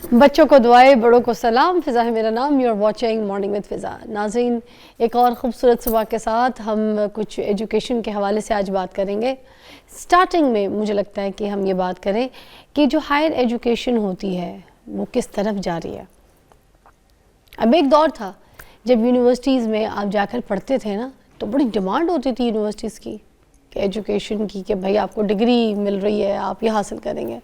बच्चों को दुआएं, बड़ों को सलाम। फ़िज़ा है मेरा नाम। You are watching morning with Fiza. नाज़रीन, एक और ख़ूबसूरत सुबह के साथ हम कुछ एजुकेशन के हवाले से आज बात करेंगे। स्टार्टिंग में मुझे लगता है कि हम ये बात करें कि जो हायर एजुकेशन होती है वो किस तरफ जा रही है। अब एक दौर था जब यूनिवर्सिटीज़ में आप जाकर पढ़ते थे ना, तो बड़ी डिमांड होती थी यूनिवर्सिटीज़ की कि एजुकेशन की, कि भाई आपको डिग्री मिल रही है, आप ये हासिल करेंगे,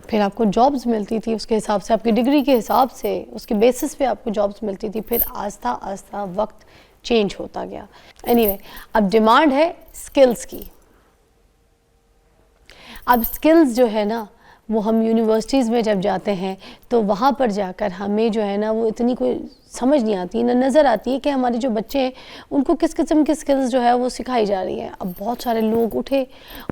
फिर आपको जॉब्स मिलती थी उसके हिसाब से, आपकी डिग्री के हिसाब से, उसके बेसिस पे आपको जॉब्स मिलती थी। फिर आस्ता आस्ता वक्त चेंज होता गया। एनीवे, अब डिमांड है स्किल्स की। अब स्किल्स जो है ना, वो हम यूनिवर्सिटीज़ में जब जाते हैं तो वहाँ पर जाकर हमें जो है ना वो इतनी कोई समझ नहीं आती, ना नज़र आती है कि हमारे जो बच्चे हैं उनको किस किस्म की स्किल्स जो है वो सिखाई जा रही हैं। अब बहुत सारे लोग उठे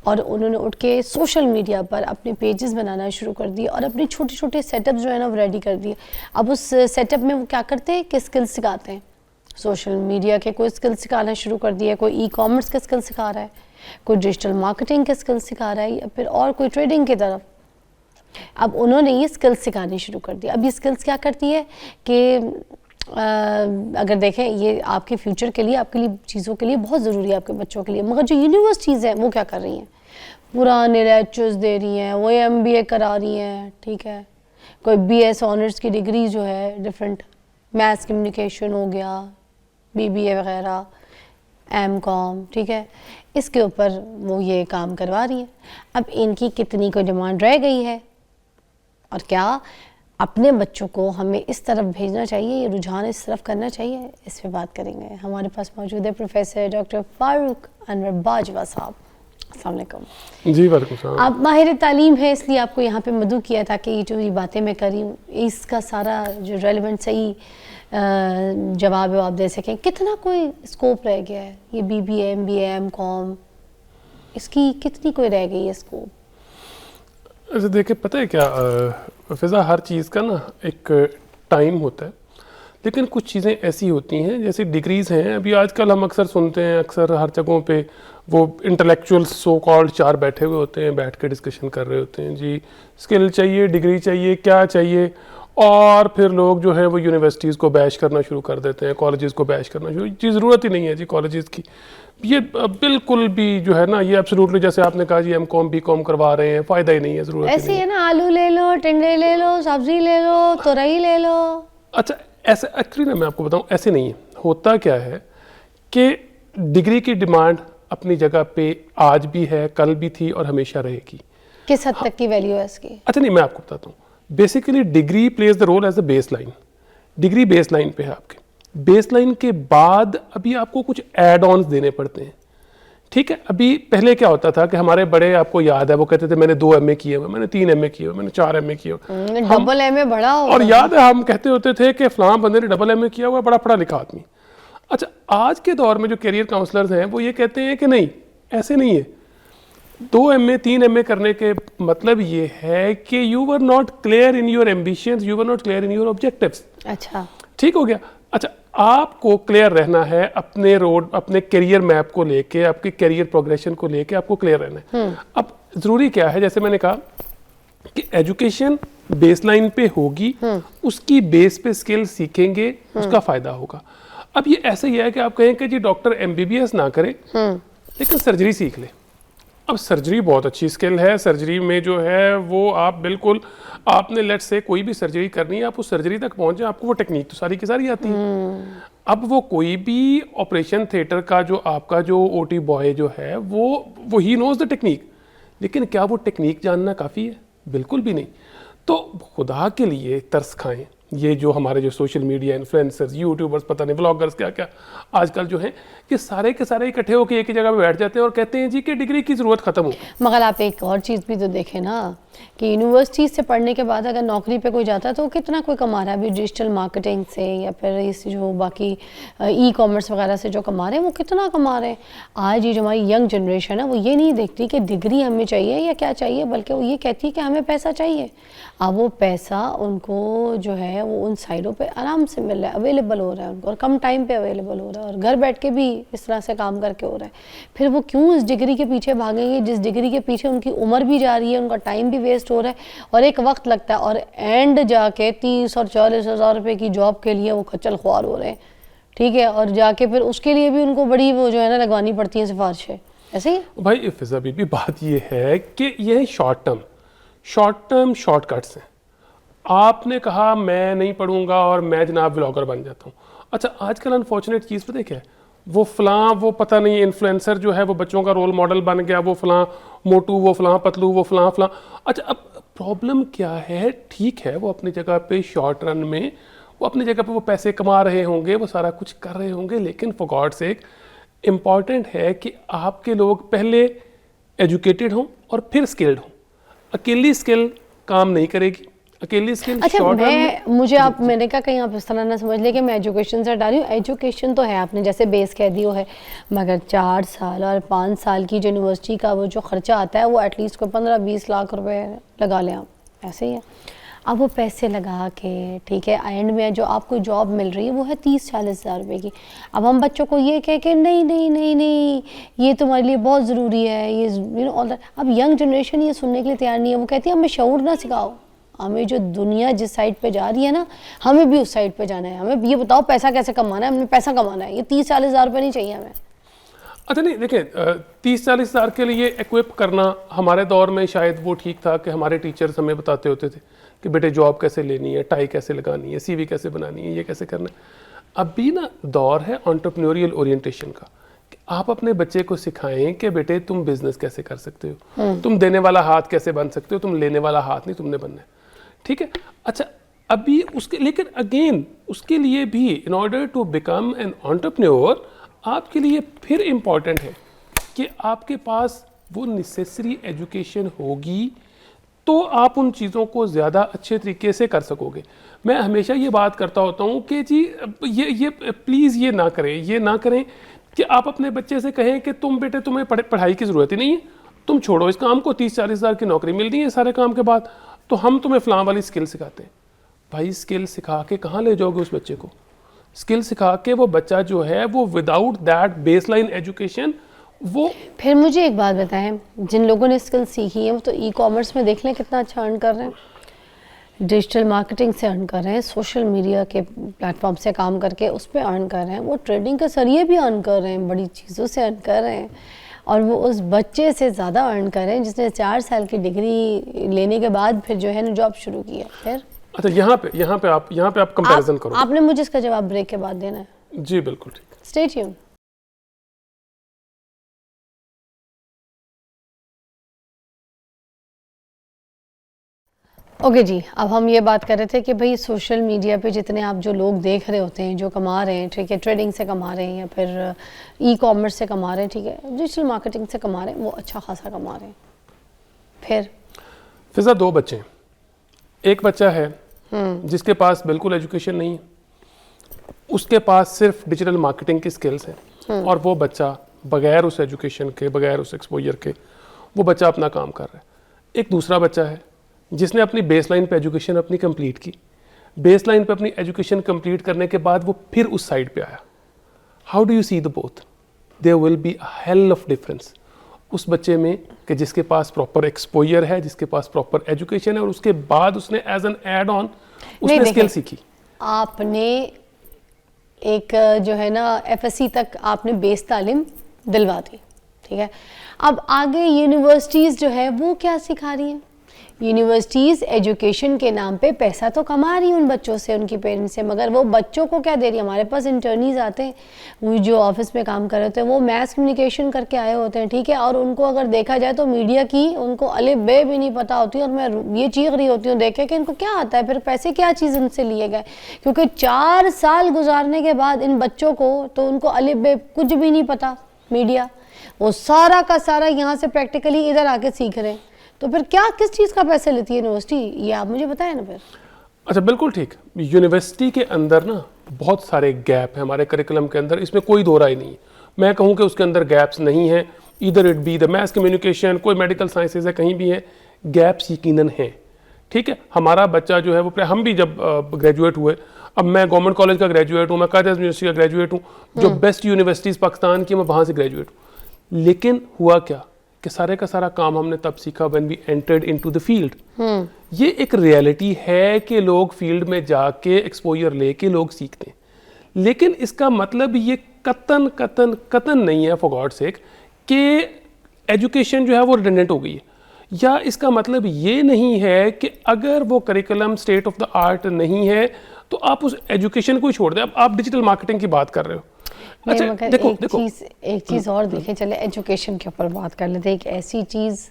और उन्होंने उठ के सोशल मीडिया पर अपने पेजेस बनाना शुरू कर दिए और अपने छोटे छोटे सेटअप जो है ना वो रेडी कर दिए। अब उस सेटअप में वो क्या करते हैं कि स्किल्स सिखाते हैं। सोशल मीडिया के कोई स्किल्स सिखाना शुरू कर दिया, कोई ई कॉमर्स के स्किल्स सिखा रहा है, कोई डिजिटल मार्केटिंग के स्किल्स सिखा रहा है, या फिर और कोई ट्रेडिंग की तरफ। अब उन्होंने ये स्किल्स सिखानी शुरू कर दी। अब ये स्किल्स क्या करती है कि अगर देखें ये आपके फ्यूचर के लिए, आपके लिए चीज़ों के लिए बहुत ज़रूरी है, आपके बच्चों के लिए। मगर जो यूनिवर्सिटीज़ हैं वो क्या कर रही हैं, पुराने लेक्चर्स दे रही हैं, वो MBA करा रही हैं, ठीक है, कोई BS ऑनर्स की डिग्री जो है डिफरेंट, मैथ्स कम्युनिकेशन हो गया, BBA वगैरह, MCOM, ठीक है, इसके ऊपर वो ये काम करवा रही हैं। अब इनकी कितनी कोई डिमांड रह गई है, और क्या अपने बच्चों को हमें इस तरफ भेजना चाहिए, ये रुझान इस तरफ करना चाहिए, इस पे बात करेंगे। हमारे पास मौजूद है प्रोफेसर डॉक्टर फारूक अनवर बाजवा साहब। अस्सलाम वालेकुम। जी वालेकुम सलाम। आप माहिर तालीम है, इसलिए आपको यहाँ पे मदऊ किया था कि ये जो ये बातें मैं कर रही हूँ इसका सारा जो रेलिवेंट सही जवाब है वो आप दे सकें। कितना कोई स्कोप रह गया है ये BBA MBA MCOM, इसकी कितनी कोई रह गई है स्कोप? अच्छा देखिए, पता है क्या फ़िज़ा, हर चीज़ का ना एक टाइम होता है, लेकिन कुछ चीज़ें ऐसी होती हैं जैसे डिग्रीज़ हैं। अभी आजकल हम अक्सर सुनते हैं, अक्सर हर जगहों पे वो इंटेलेक्चुअल्स सो कॉल्ड 4 बैठे हुए होते हैं, बैठ के डिस्कशन कर रहे होते हैं, जी स्किल चाहिए, डिग्री चाहिए, क्या चाहिए, और फिर लोग जो है वो यूनिवर्सिटीज़ को बैश करना शुरू कर देते हैं, कॉलेजेस को बैश करना शुरू। जी ज़रूरत ही नहीं है जी कॉलेजेस की, ये बिल्कुल भी जो है ना, ये एब्सोल्युटली जैसे आपने कहा जी MCOM BCOM करवा रहे हैं, फ़ायदा ही नहीं है, ज़रूरत ऐसे ही है ना, आलू ले लो, टिंडे ले लो, सब्जी ले लो, तोरई ले लो। अच्छा, ऐसे एक्चुअली ना मैं आपको बताऊं, ऐसे नहीं है। होता क्या है कि डिग्री की डिमांड अपनी जगह पे आज भी है, कल भी थी और हमेशा रहेगी। किस हद तक की वैल्यू है इसकी? अच्छा नहीं, मैं आपको बताता हूँ। Basically degree plays the role as a base line. Degree base line पे है आपके, बेस लाइन के बाद अभी आपको कुछ एड ऑन्स देने पड़ते हैं, ठीक है। अभी पहले क्या होता था कि हमारे बड़े, आपको याद है, वो कहते थे मैंने 2 MA किए हुए, मैंने 3 MA किए हुए, मैंने 4 MA किए हुए, डबल MA बड़ा हो। और याद है हम कहते होते थे कि फलां बंदे ने डबल MA किया हुआ, बड़ा पढ़ा लिखा आदमी। अच्छा, आज के दौर में जो करियर काउंसलर्स हैं वो ये कहते हैं कि नहीं, ऐसे नहीं है। 2 MA 3 MA करने के मतलब ये है कि you were not clear in your ambitions, you were not clear in your objectives. अच्छा, ठीक हो गया। अच्छा, आपको क्लियर रहना है अपने रोड, अपने करियर मैप को लेके, आपके करियर प्रोग्रेशन को लेके आपको क्लियर रहना है। अब जरूरी क्या है, जैसे मैंने कहा कि एजुकेशन बेसलाइन पे होगी, उसकी बेस पे स्किल सीखेंगे, उसका फायदा होगा। अब ये ऐसे ही है कि आप कहें कि जी डॉक्टर MBBS ना करे लेकिन सर्जरी सीख ले। अब सर्जरी बहुत अच्छी स्किल है, सर्जरी में जो है वो आप बिल्कुल, आपने लेट से कोई भी सर्जरी करनी है, आप उस सर्जरी तक पहुंच जाए, आपको वो टेक्निक तो सारी की सारी आती है। अब वो कोई भी ऑपरेशन थिएटर का जो आपका जो OT बॉय जो है वो ही नोज द टेक्निक, लेकिन क्या वो टेक्निक जानना काफ़ी है? बिल्कुल भी नहीं। तो खुदा के लिए तरस खाएं, ये जो हमारे जो सोशल मीडिया इन्फ्लुएंसर्स, यूट्यूबर्स, पता नहीं व्लॉगर्स, क्या क्या आजकल जो हैं कि सारे के सारे इकट्ठे होकर एक ही जगह पे बैठ जाते हैं और कहते हैं जी कि डिग्री की ज़रूरत ख़त्म हो। मगर आप एक और चीज़ भी तो देखें ना कि यूनिवर्सिटी से पढ़ने के बाद अगर नौकरी पे कोई जाता है तो कितना कोई कमा रहा है अभी डिजिटल मार्केटिंग से, या फिर इस जो बाकी ई कॉमर्स वगैरह से जो कमा रहे हैं वो कितना कमा रहे हैं। आज ये जो हमारी यंग जनरेशन है वो ये नहीं देखती कि डिग्री हमें चाहिए या क्या चाहिए, बल्कि वो ये कहती है कि हमें पैसा चाहिए। अब वो पैसा उनको जो है है वो उन साइडों पे आराम से मिल रहा है, अवेलेबल हो रहा है उनको, और कम टाइम पे अवेलेबल हो रहा है, और घर बैठ के भी इस तरह से काम करके हो रहा है। फिर वो क्यों इस डिग्री के पीछे भागेंगे जिस डिग्री के पीछे उनकी उम्र भी जा रही है, उनका टाइम भी वेस्ट हो रहा है, और एक वक्त लगता है, और एंड जाके 30 और 40 हज़ार रुपये की जॉब के लिए वो खच्चल ख्वार हो रहे हैं, ठीक है, और जाके फिर उसके लिए भी उनको बड़ी वो जो है ना लगवानी पड़ती है सिफारिशें। ऐसे ही भाई फिजा बीबी, बात ये है कि ये शॉर्ट टर्म शॉर्टकट्स हैं। आपने कहा मैं नहीं पढ़ूंगा और मैं जनाब व्लॉगर बन जाता हूँ। अच्छा, आजकल अनफॉर्चुनेट चीज़ पता है क्या है, वो फलां वो पता नहीं इन्फ्लुएंसर जो है वो बच्चों का रोल मॉडल बन गया, वो फलां मोटू, वो फलां पतलू, वो फलां फलां। अच्छा, अब प्रॉब्लम क्या है, ठीक है वो अपनी जगह पे शॉर्ट रन में वो अपनी जगह पे वो पैसे कमा रहे होंगे, वो सारा कुछ कर रहे होंगे, लेकिन फॉर गॉड सेक इम्पॉर्टेंट है कि आपके लोग पहले एजुकेटेड हों और फिर स्किल्ड हों। अकेली स्किल काम नहीं करेगी, अकेली स्किल अच्छा, शॉर्ट मैंने कहा कहीं आप इस तरह ना समझ ले कि मैं एजुकेशन से हटा रही हूँ। एजुकेशन तो है, आपने जैसे बेस कह दियो है, मगर 4 साल और 5 साल की जो यूनिवर्सिटी का वो जो खर्चा आता है वो एटलीस्ट को 15-20 लाख रुपए लगा लें आप, ऐसे ही है। अब वो पैसे लगा के, ठीक है, एंड में जो आपको जॉब मिल रही है वो है 30-40 हज़ार रुपये की। अब हम बच्चों को ये कह के नहीं नहीं नहीं नहीं ये तुम्हारे लिए बहुत ज़रूरी है, ये यू नो ऑल दैट। अब यंग जनरेशन ये सुनने के लिए तैयार नहीं है, वो कहती है हमें शऊर ना सिखाओ, हमें जो दुनिया जिस साइड पे जा रही है ना, हमें भी उस साइड पे जाना है। हमें ये बताओ पैसा कैसे कमाना है, हमने पैसा कमाना है, ये 30-40 हज़ार रुपये नहीं चाहिए हमें। अच्छा नहीं, देखिए 30-40 हज़ार के लिए इक्विप करना हमारे दौर में शायद वो ठीक था कि हमारे टीचर्स हमें बताते होते थे कि बेटे जॉब कैसे लेनी है, टाई कैसे लगानी है, सीवी कैसे बनानी है, ये कैसे करना है। अब भी ना दौर है एंटरप्रेन्योरियल ओरिएंटेशन का, कि आप अपने बच्चे को सिखाएं कि बेटे तुम बिजनेस कैसे कर सकते हो, तुम देने वाला हाथ कैसे बन सकते हो, तुम लेने वाला हाथ नहीं तुमने बनना है, ठीक है। अच्छा, अभी उसके लेकिन अगेन उसके लिए भी in order to become an entrepreneur आपके लिए फिर इम्पॉर्टेंट है कि आपके पास वो नेसेसरी एजुकेशन होगी, तो आप उन चीज़ों को ज़्यादा अच्छे तरीके से कर सकोगे। मैं हमेशा ये बात करता होता हूँ कि जी ये प्लीज़ ये ना करें कि आप अपने बच्चे से कहें कि तुम बेटे तुम्हें पढ़ाई की ज़रूरत ही नहीं है, तुम छोड़ो इस काम को, 30-40 हज़ार की नौकरी मिल रही है सारे काम के बाद, तो हम तुम्हें फ़लाँ वाली स्किल सिखाते हैं। भाई स्किल सिखा के कहाँ ले जाओगे उस बच्चे को? स्किल सिखा के वो बच्चा जो है वो विदाउट दैट बेसलाइन एजुकेशन वो। फिर मुझे एक बात बताएं, जिन लोगों ने स्किल सीखी है वो तो ई कॉमर्स में देख लें कितना अच्छा अर्न कर रहे हैं, डिजिटल मार्केटिंग से अर्न कर रहे हैं, सोशल मीडिया के प्लेटफॉर्म से काम करके उस पर अर्न कर रहे हैं, वो ट्रेडिंग के जरिए भी अर्न कर रहे हैं, बड़ी चीज़ों से अर्न कर रहे हैं, और वो उस बच्चे से ज़्यादा अर्न कर रहे हैं जिसने 4 साल की डिग्री लेने के बाद फिर जो है ना जॉब शुरू किया। फिर अच्छा, यहाँ पे आप कंपैरिजन करो। आपने मुझे इसका जवाब ब्रेक के बाद देना है। जी बिल्कुल ठीक। Stay tune. ओके जी, अब हम ये बात कर रहे थे कि भाई सोशल मीडिया पे जितने आप जो लोग देख रहे होते हैं जो कमा रहे हैं, ठीक है, ट्रेडिंग से कमा रहे हैं या फिर ई कॉमर्स से कमा रहे हैं, ठीक है, डिजिटल मार्केटिंग से कमा रहे हैं, वो अच्छा खासा कमा रहे हैं। फिर फिजा 2 बच्चे हैं, एक बच्चा है जिसके पास बिल्कुल एजुकेशन नहीं है, उसके पास सिर्फ डिजिटल मार्केटिंग की स्किल्स हैं, और वो बच्चा बगैर उस एजुकेशन के, बगैर उस एक्सपोजर के वो बच्चा अपना काम कर रहा है। एक दूसरा बच्चा है जिसने अपनी बेसलाइन पे एजुकेशन अपनी कंप्लीट की, बेसलाइन पे अपनी एजुकेशन कंप्लीट करने के बाद वो फिर उस साइड पे आया। How do you see the both? There will be a hell of difference उस बच्चे में कि जिसके पास प्रॉपर एक्सपोजर है, जिसके पास प्रॉपर एजुकेशन है, और उसके बाद उसने एज एन एड ऑन उसने स्किल सीखी। आपने एक जो है ना FSC तक आपने बेस तालीम दिलवा दी, ठीक है, अब आगे यूनिवर्सिटीज़ जो है वो क्या सिखा रही हैं? यूनिवर्सिटीज़ एजुकेशन के नाम पे पैसा तो कमा रही हैं उन बच्चों से, उनकी पेरेंट्स से, मगर वो बच्चों को क्या दे रही है? हमारे पास इंटर्नीज आते हैं, वो जो ऑफिस में काम कर रहे होते हैं, वो मैथ कम्युनिकेशन करके आए होते हैं, ठीक है, और उनको अगर देखा जाए तो मीडिया की उनको अलिफ बे भी नहीं पता होती, और मैं ये चीख रही होती हूँ देख के कि इनको क्या आता है, फिर पैसे क्या चीज़ उनसे लिए गए, क्योंकि 4 साल गुजारने के बाद इन बच्चों को तो उनको अलिफ बे कुछ भी नहीं पता, मीडिया वो सारा का सारा यहाँ से प्रैक्टिकली इधर आके सीख रहे हैं, तो फिर क्या किस चीज़ का पैसे लेती है यूनिवर्सिटी, ये आप मुझे बताएं ना फिर। अच्छा बिल्कुल ठीक, यूनिवर्सिटी के अंदर ना बहुत सारे गैप है हमारे करिकुलम के अंदर, इसमें कोई दो राय नहीं है। मैं कहूँ कि उसके अंदर गैप्स नहीं है, इधर it be the maths communication, कोई मेडिकल साइंसेज है, कहीं भी है, गैप्स यकीनन हैं, ठीक है, हमारा बच्चा जो है वो हम भी जब ग्रेजुएट हुए, अब मैं गवर्नमेंट कॉलेज का ग्रेजुएट हूँ, मैं कायद यूनिवर्सिटी का ग्रेजुएट हूँ, जो बेस्ट यूनिवर्सिटीज़ पाकिस्तान की, मैं वहाँ से ग्रेजुएट हूँ। लेकिन हुआ क्या कि सारे का सारा काम हमने तब सीखा when we entered into the field. ये एक रियलिटी है कि लोग फील्ड में जाके एक्सपोजर लेके लोग सीखते हैं, लेकिन इसका मतलब ये कतन कतन कतन नहीं है फॉर गॉड सेक कि एजुकेशन जो है वो रिडंडेंट हो गई है, या इसका मतलब ये नहीं है कि अगर वो curriculum state of the art नहीं है तो आप उस एजुकेशन को ही छोड़ दें। अब आप डिजिटल मार्केटिंग की बात कर रहे हो, अच्छा मगर देखो एक चीज़ और देखें, चले एजुकेशन के ऊपर बात कर लेते हैं। एक ऐसी चीज़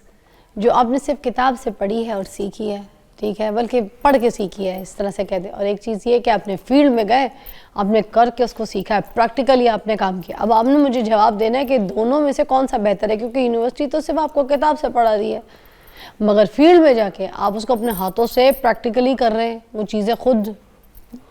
जो आपने सिर्फ किताब से पढ़ी है और सीखी है, ठीक है, बल्कि पढ़ के सीखी है इस तरह से कहते हैं, और एक चीज़ ये कि आपने फील्ड में गए, आपने करके उसको सीखा है, प्रैक्टिकली आपने काम किया। अब आपने मुझे जवाब देना है कि दोनों में से कौन सा बेहतर है, क्योंकि यूनिवर्सिटी तो सिर्फ आपको किताब से पढ़ा रही है, मगर फील्ड में जाके आप उसको अपने हाथों से प्रैक्टिकली कर रहे हैं, वो चीज़ें खुद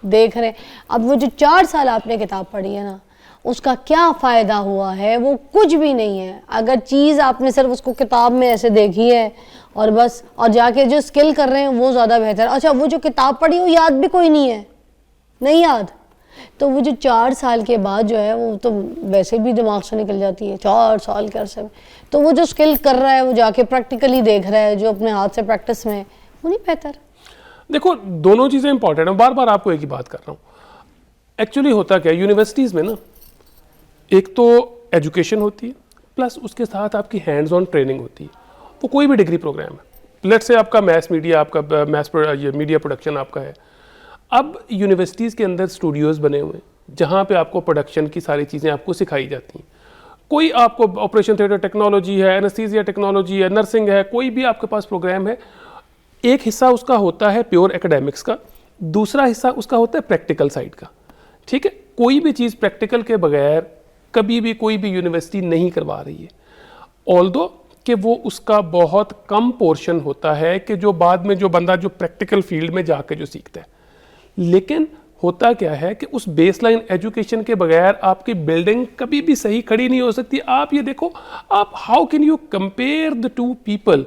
देख रहे हैं। अब वो जो 4 साल आपने किताब पढ़ी है ना, उसका क्या फ़ायदा हुआ है? वो कुछ भी नहीं है। अगर चीज़ आपने सिर्फ उसको किताब में ऐसे देखी है और बस, और जाके जो स्किल कर रहे हैं वो ज़्यादा बेहतर। अच्छा, वो जो किताब पढ़ी वो याद भी कोई नहीं है, नहीं याद, तो वो जो 4 साल के बाद जो है वो तो वैसे भी दिमाग से निकल जाती है 4 साल के अरसे में। तो वो जो स्किल कर रहा है वो जाके प्रैक्टिकली देख रहा है, जो अपने हाथ से प्रैक्टिस में, वो नहीं बेहतर। देखो दोनों चीज़ें इंपॉर्टेंट हैं, बार बार आपको एक ही बात कर रहा हूँ। एक्चुअली होता क्या है, यूनिवर्सिटीज़ में ना एक तो एजुकेशन होती है, प्लस उसके साथ आपकी हैंड्स ऑन ट्रेनिंग होती है। वो कोई भी डिग्री प्रोग्राम है, लेट्स से आपका मैथ मीडिया, आपका ये मीडिया प्रोडक्शन आपका है। अब यूनिवर्सिटीज़ के अंदर स्टूडियोज़ बने हुए हैं जहाँ पे आपको प्रोडक्शन की सारी चीज़ें आपको सिखाई जाती हैं। कोई आपको ऑपरेशन थिएटर टेक्नोलॉजी है, एनेस्थीसिया टेक्नोलॉजी है, नर्सिंग है, कोई भी आपके पास प्रोग्राम है, एक हिस्सा उसका होता है प्योर एकेडमिक्स का, दूसरा हिस्सा उसका होता है प्रैक्टिकल साइड का। ठीक है, कोई भी चीज़ प्रैक्टिकल के बगैर कभी भी कोई भी यूनिवर्सिटी नहीं करवा रही है, ऑल्दो कि वो उसका बहुत कम पोर्शन होता है कि जो बाद में जो बंदा जो प्रैक्टिकल फील्ड में जाकर जो सीखता है। लेकिन होता क्या है कि उस बेसलाइन एजुकेशन के बगैर आपकी बिल्डिंग कभी भी सही खड़ी नहीं हो सकती। आप ये देखो, आप how can you compare the two people,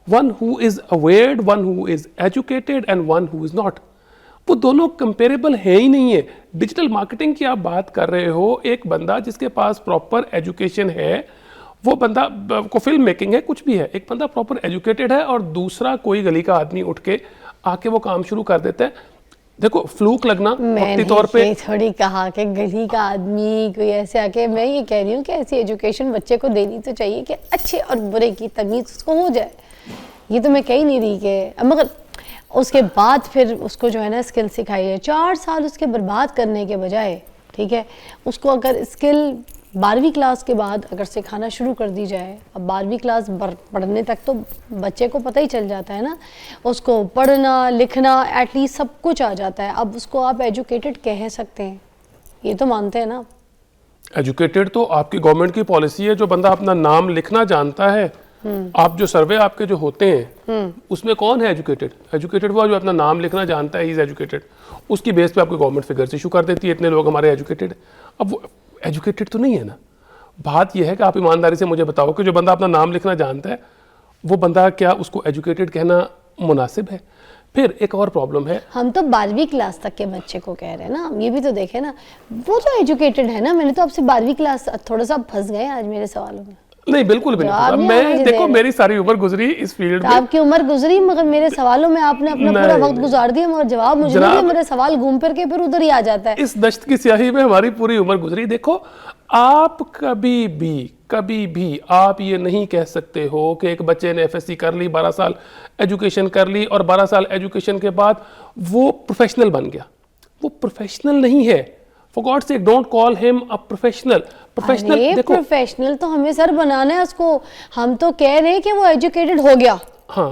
one who is अवेयर्ड, one who is educated and one who is not. वो दोनों कंपेरेबल है ही नहीं है। डिजिटल मार्केटिंग की आप बात कर रहे हो, एक बंदा जिसके पास प्रॉपर एजुकेशन है, वो बंदा को फिल्म मेकिंग है, कुछ भी है, एक बंदा प्रॉपर एजुकेटेड है और दूसरा कोई गली का आदमी उठ के आके वो काम शुरू कर देता है। देखो फ्लूक लगना वक्ती तौर पे, थोड़ी कहा कि गली का आदमी कोई ऐसे आके, मैं ये कह रही हूँ कि ऐसी एजुकेशन बच्चे को देनी तो चाहिए कि अच्छे और बुरे की तमीज़ उसको हो जाए। ये तो मैं कह ही नहीं रही कि, मगर उसके बाद फिर उसको जो है ना स्किल सिखाई है। 4 साल उसके बर्बाद करने के बजाय, ठीक है, उसको अगर स्किल 12वीं क्लास के बाद अगर सिखाना शुरू कर दी जाए। अब 12वीं क्लास पढ़ने तक तो बच्चे को पता ही चल जाता है ना, उसको पढ़ना लिखना एटलीस्ट सब कुछ आ जाता है। अब उसको आप एजुकेटेड कह सकते हैं, ये तो मानते हैं ना। एजुकेटेड तो आपकी गवर्नमेंट की पॉलिसी है, जो बंदा अपना नाम लिखना जानता है। आप जो सर्वे आपके जो होते हैं उसमें कौन है एजुकेटेड? एजुकेटेड वो जो अपना नाम लिखना जानता है, इज एजुकेटेड। उसकी बेस पे आपको गवर्नमेंट फिगर्स इशू कर देती है, इतने लोग हमारे एजुकेटेड। अब वो एजुकेटेड तो नहीं है ना। बात यह है कि आप ईमानदारी से मुझे बताओ कि जो बंदा अपना नाम लिखना जानता है वो बंदा, क्या उसको एजुकेटेड कहना मुनासिब है? फिर एक और प्रॉब्लम है, हम तो 12वीं क्लास तक के बच्चे को कह रहे हैं ना, हम ये भी तो देखें ना, वो तो एजुकेटेड है ना। मैंने तो आपसे 12वीं क्लास, थोड़ा सा फंस गए आज मेरे सवालों में। नहीं बिल्कुल भी नहीं, मैं देखो मेरी सारी उम्र गुजरी इस फील्ड में। आपकी उम्र गुजरी, मगर मेरे सवालों में आपने अपना पूरा वक्त गुजार दिया, मगर जवाब मुझे नहीं दिया। मेरे सवाल घूम फिर के फिर उधर ही आ जाता है। इस दश्त की स्याही में हमारी पूरी उम्र गुजरी। देखो आप कभी भी आप ये नहीं कह सकते हो कि एक बच्चे ने एफएससी कर ली, 12 साल एजुकेशन कर ली और 12 साल एजुकेशन के बाद वो प्रोफेशनल बन गया। वो प्रोफेशनल नहीं है। For God's sake, don't call him a professional. Professional देखो, प्रोफेशनल तो हमें सर बनाना है उसको। हम तो कह रहे हैं कि वो एजुकेटेड हो गया, हाँ,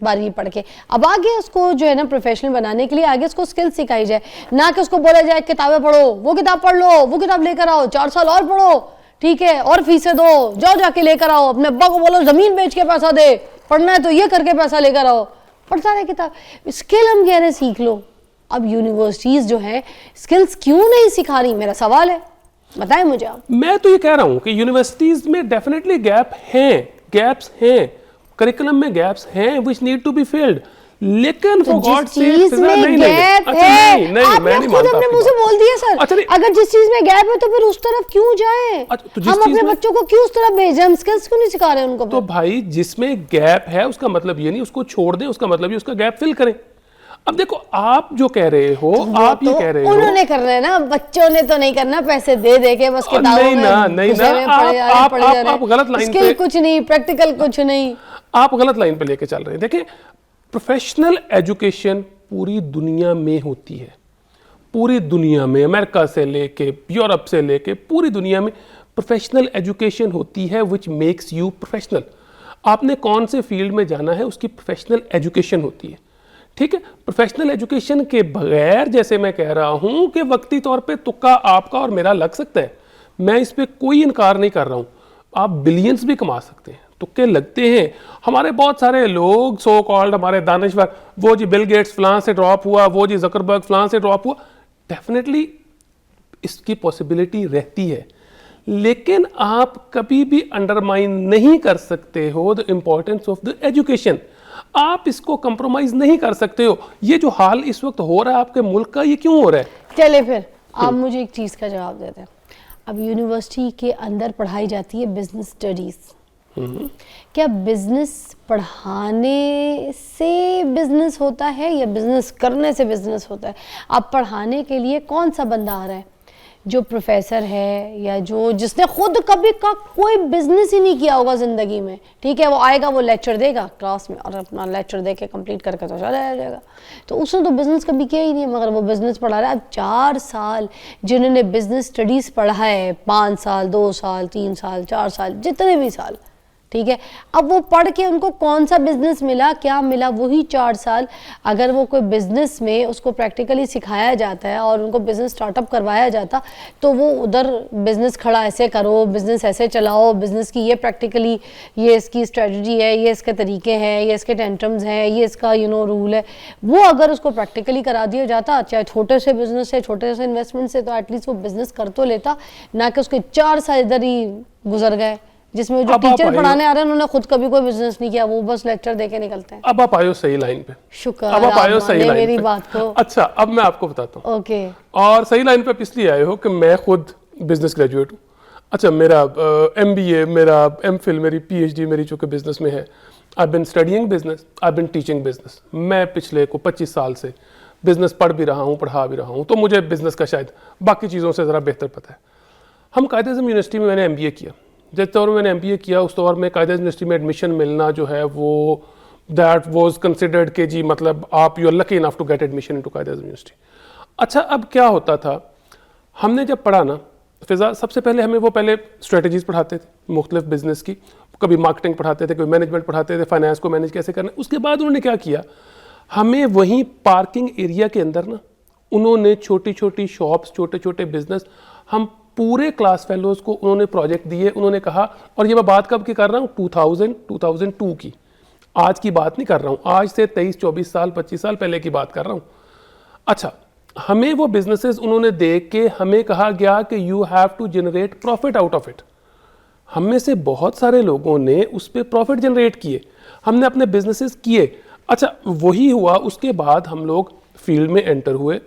12वीं पढ़ के, अब आगे उसको जो है ना प्रोफेशनल बनाने के लिए आगे उसको स्किल सिखाई जाए, ना कि उसको बोला जाए किताबें पढ़ो, वो किताब पढ़ लो, वो किताब लेकर आओ, 4 साल और पढ़ो, ठीक है, और फीसें दो, जाओ जाके लेकर आओ, अपने अब्बा को बोलो जमीन बेच के पैसा दे, पढ़ना है तो ये करके पैसा लेकर आओ, पढ़ता रहे किताब। स्किल हम कह रहे हैं सीख लो। अब यूनिवर्सिटीज जो है स्किल्स क्यों नहीं सिखा रही, मेरा सवाल है, बताएं मुझे आप। मैं तो ये कह रहा हूं कि यूनिवर्सिटीज में डेफिनेटली गैप्स हैं, करिकुलम में गैप्स हैं which need to be filled. लेकिन तो for जिस God's sake, चीज फिजा, में नहीं, नहीं, गैप अच्छा, है, नहीं, नहीं, मैं आपने नहीं खुद मानता अपने आपकी मुंह से बात। बोल दिया सर। अच्छा, नहीं, अगर जिस चीज में गैप है तो फिर उस तरफ क्यों जाएं? अच्छा, तो जिस हम चीज अपने में- बच्चों को क्यों उस तरफ भेज रहे हैं? हम स्किल्स क्यों नहीं सिखा रहे हैं उनको? तो भाई जिसमें गैप है उसका मतलब ये नहीं उसको छोड़ दें, उसका मतलब ये उसका गैप फिल करें। अब देखो आप जो कह रहे हो, आप ये तो कह रहे हो, उन्होंने करना है ना, बच्चों ने तो नहीं करना, पैसे दे दे के बस किताबों नहीं में ना, नहीं घुसे ना, हुए पड़े जा रहे हैं, पड़े जा रहे हैं। आप गलत लाइन स्किल पे- कुछ नहीं, प्रैक्टिकल कुछ नहीं। आप गलत लाइन पे लेके चल रहे हैं। देखिए, प्रोफेशनल एजुकेशन पूरी दुनिया में होती है, पूरी दुनिया में, अमेरिका से लेके यूरोप से लेके पूरी दुनिया में प्रोफेशनल एजुकेशन होती है विच मेक्स यू प्रोफेशनल। आपने कौन से फील्ड में जाना है उसकी प्रोफेशनल एजुकेशन होती है, ठीक है। प्रोफेशनल एजुकेशन के बगैर, जैसे मैं कह रहा हूं कि वक्ती तौर पे तुक्का आपका और मेरा लग सकता है, मैं इस पे कोई इनकार नहीं कर रहा हूं, आप बिलियंस भी कमा सकते हैं, तुक्के लगते हैं। हमारे बहुत सारे लोग सो कॉल्ड हमारे दानश्वर, वो जी बिल गेट्स फलां से ड्रॉप हुआ, वो जी जकरबर्ग फलां से ड्रॉप हुआ, डेफिनेटली इसकी पॉसिबिलिटी रहती है, लेकिन आप कभी भी अंडरमाइन नहीं कर सकते हो the importance of the education. आप इसको कंप्रोमाइज नहीं कर सकते हो। ये जो हाल इस वक्त हो रहा है आपके मुल्क का, ये क्यों हो रहा है? चले फिर आप मुझे एक चीज का जवाब देते हैं। अब यूनिवर्सिटी के अंदर पढ़ाई जाती है बिजनेस स्टडीज, क्या बिजनेस पढ़ाने से बिजनेस होता है या बिजनेस करने से बिजनेस होता है? आप पढ़ाने के लिए कौन सा बंदा आ रहा है, जो प्रोफेसर है या जो जिसने खुद कभी का कोई बिजनेस ही नहीं किया होगा जिंदगी में, ठीक है, वो आएगा, वो लेक्चर देगा क्लास में और अपना लेक्चर दे के कंप्लीट करके तो चला जाएगा। तो उसने तो बिजनेस कभी किया ही नहीं, मगर वो बिजनेस पढ़ा रहा है। अब 4 साल जिन्होंने बिजनेस स्टडीज पढ़ा है, 5 साल 2 साल 3 साल 4 साल जितने भी साल, ठीक है, अब वो पढ़ के उनको कौन सा बिजनेस मिला, क्या मिला? वही 4 साल अगर वो कोई बिजनेस में उसको प्रैक्टिकली सिखाया जाता है और उनको बिजनेस स्टार्टअप करवाया जाता, तो वो उधर बिजनेस खड़ा ऐसे करो, बिजनेस ऐसे चलाओ, बिजनेस की ये प्रैक्टिकली ये इसकी स्ट्रेटजी है, ये इसके तरीके हैं, ये इसके टेंट्रम्स हैं, ये इसका रूल है, वो अगर उसको प्रैक्टिकली करा दिया जाता, चाहे छोटे से बिजनेस से, छोटे से इन्वेस्टमेंट से, तो एटलीस्ट वो बिजनेस कर तो लेता, ना कि उसके 4 साल इधर ही गुजर गए जिसमें जो टीचर पढ़ाने आ रहे हैं उन्होंने खुद कभी कोई बिजनेस नहीं किया, वो बस लेक्चर देके निकलते हैं। अब आप आयो सही लाइन पे। शुक्र, अब आप आयो सही लाइन मेरी पे। बात को। अच्छा, अब मैं आपको बताता हूँ। ओके। और सही लाइन पे आप इसलिए आए हो कि मैं खुद बिजनेस ग्रेजुएट हूँ। अच्छा, मेरा MBA, मेरा MPhil, मेरी PhD मेरी चूँकि बिजनेस में है। I been studying business, I been teaching business. मैं पिछले को 25 साल से बिजनेस पढ़ भी रहा हूँ, पढ़ा भी रहा हूँ, तो मुझे बिजनेस का शायद बाकी चीज़ों से ज़रा बेहतर पता है। हम कायदे-ए-आज़म यूनिवर्सिटी में मैंने MBA किया। जिस दौर में मैंने MBA किया उस दौर में कायदे यूनिवर्सिटी में एडमिशन मिलना जो है वो दैट वाज कंसिडर्ड कि जी मतलब आप you are lucky enough to get admission into कायदे यूनिवर्सिटी। अच्छा, अब क्या होता था, हमने जब पढ़ा ना फिजा, सबसे पहले हमें वो पहले स्ट्रेटजीज पढ़ाते थे मुख्तलिफ बिजनेस की, कभी मार्केटिंग पढ़ाते थे, कभी मैनेजमेंट पढ़ाते थे, फाइनेंस को मैनेज कैसे करना। उसके बाद उन्होंने क्या किया, हमें वहीं पार्किंग एरिया के अंदर ना उन्होंने छोटी छोटी शॉप्स, छोटे छोटे बिजनेस, हम पूरे क्लास फेलोज को उन्होंने प्रोजेक्ट दिए। उन्होंने कहा, और ये मैं बात कब की कर रहा हूँ, 2002 की, आज की बात नहीं कर रहा हूँ, आज से 23-24 साल 25 साल पहले की बात कर रहा हूँ। अच्छा, हमें वो बिजनेसेस उन्होंने देख के हमें कहा गया कि you have to generate profit out of it. हम में से बहुत सारे लोगों ने उस पर प्रॉफिट जनरेट किए, हमने अपने बिजनेसेस किए। अच्छा, वही हुआ, उसके बाद हम लोग फील्ड में एंटर हुए।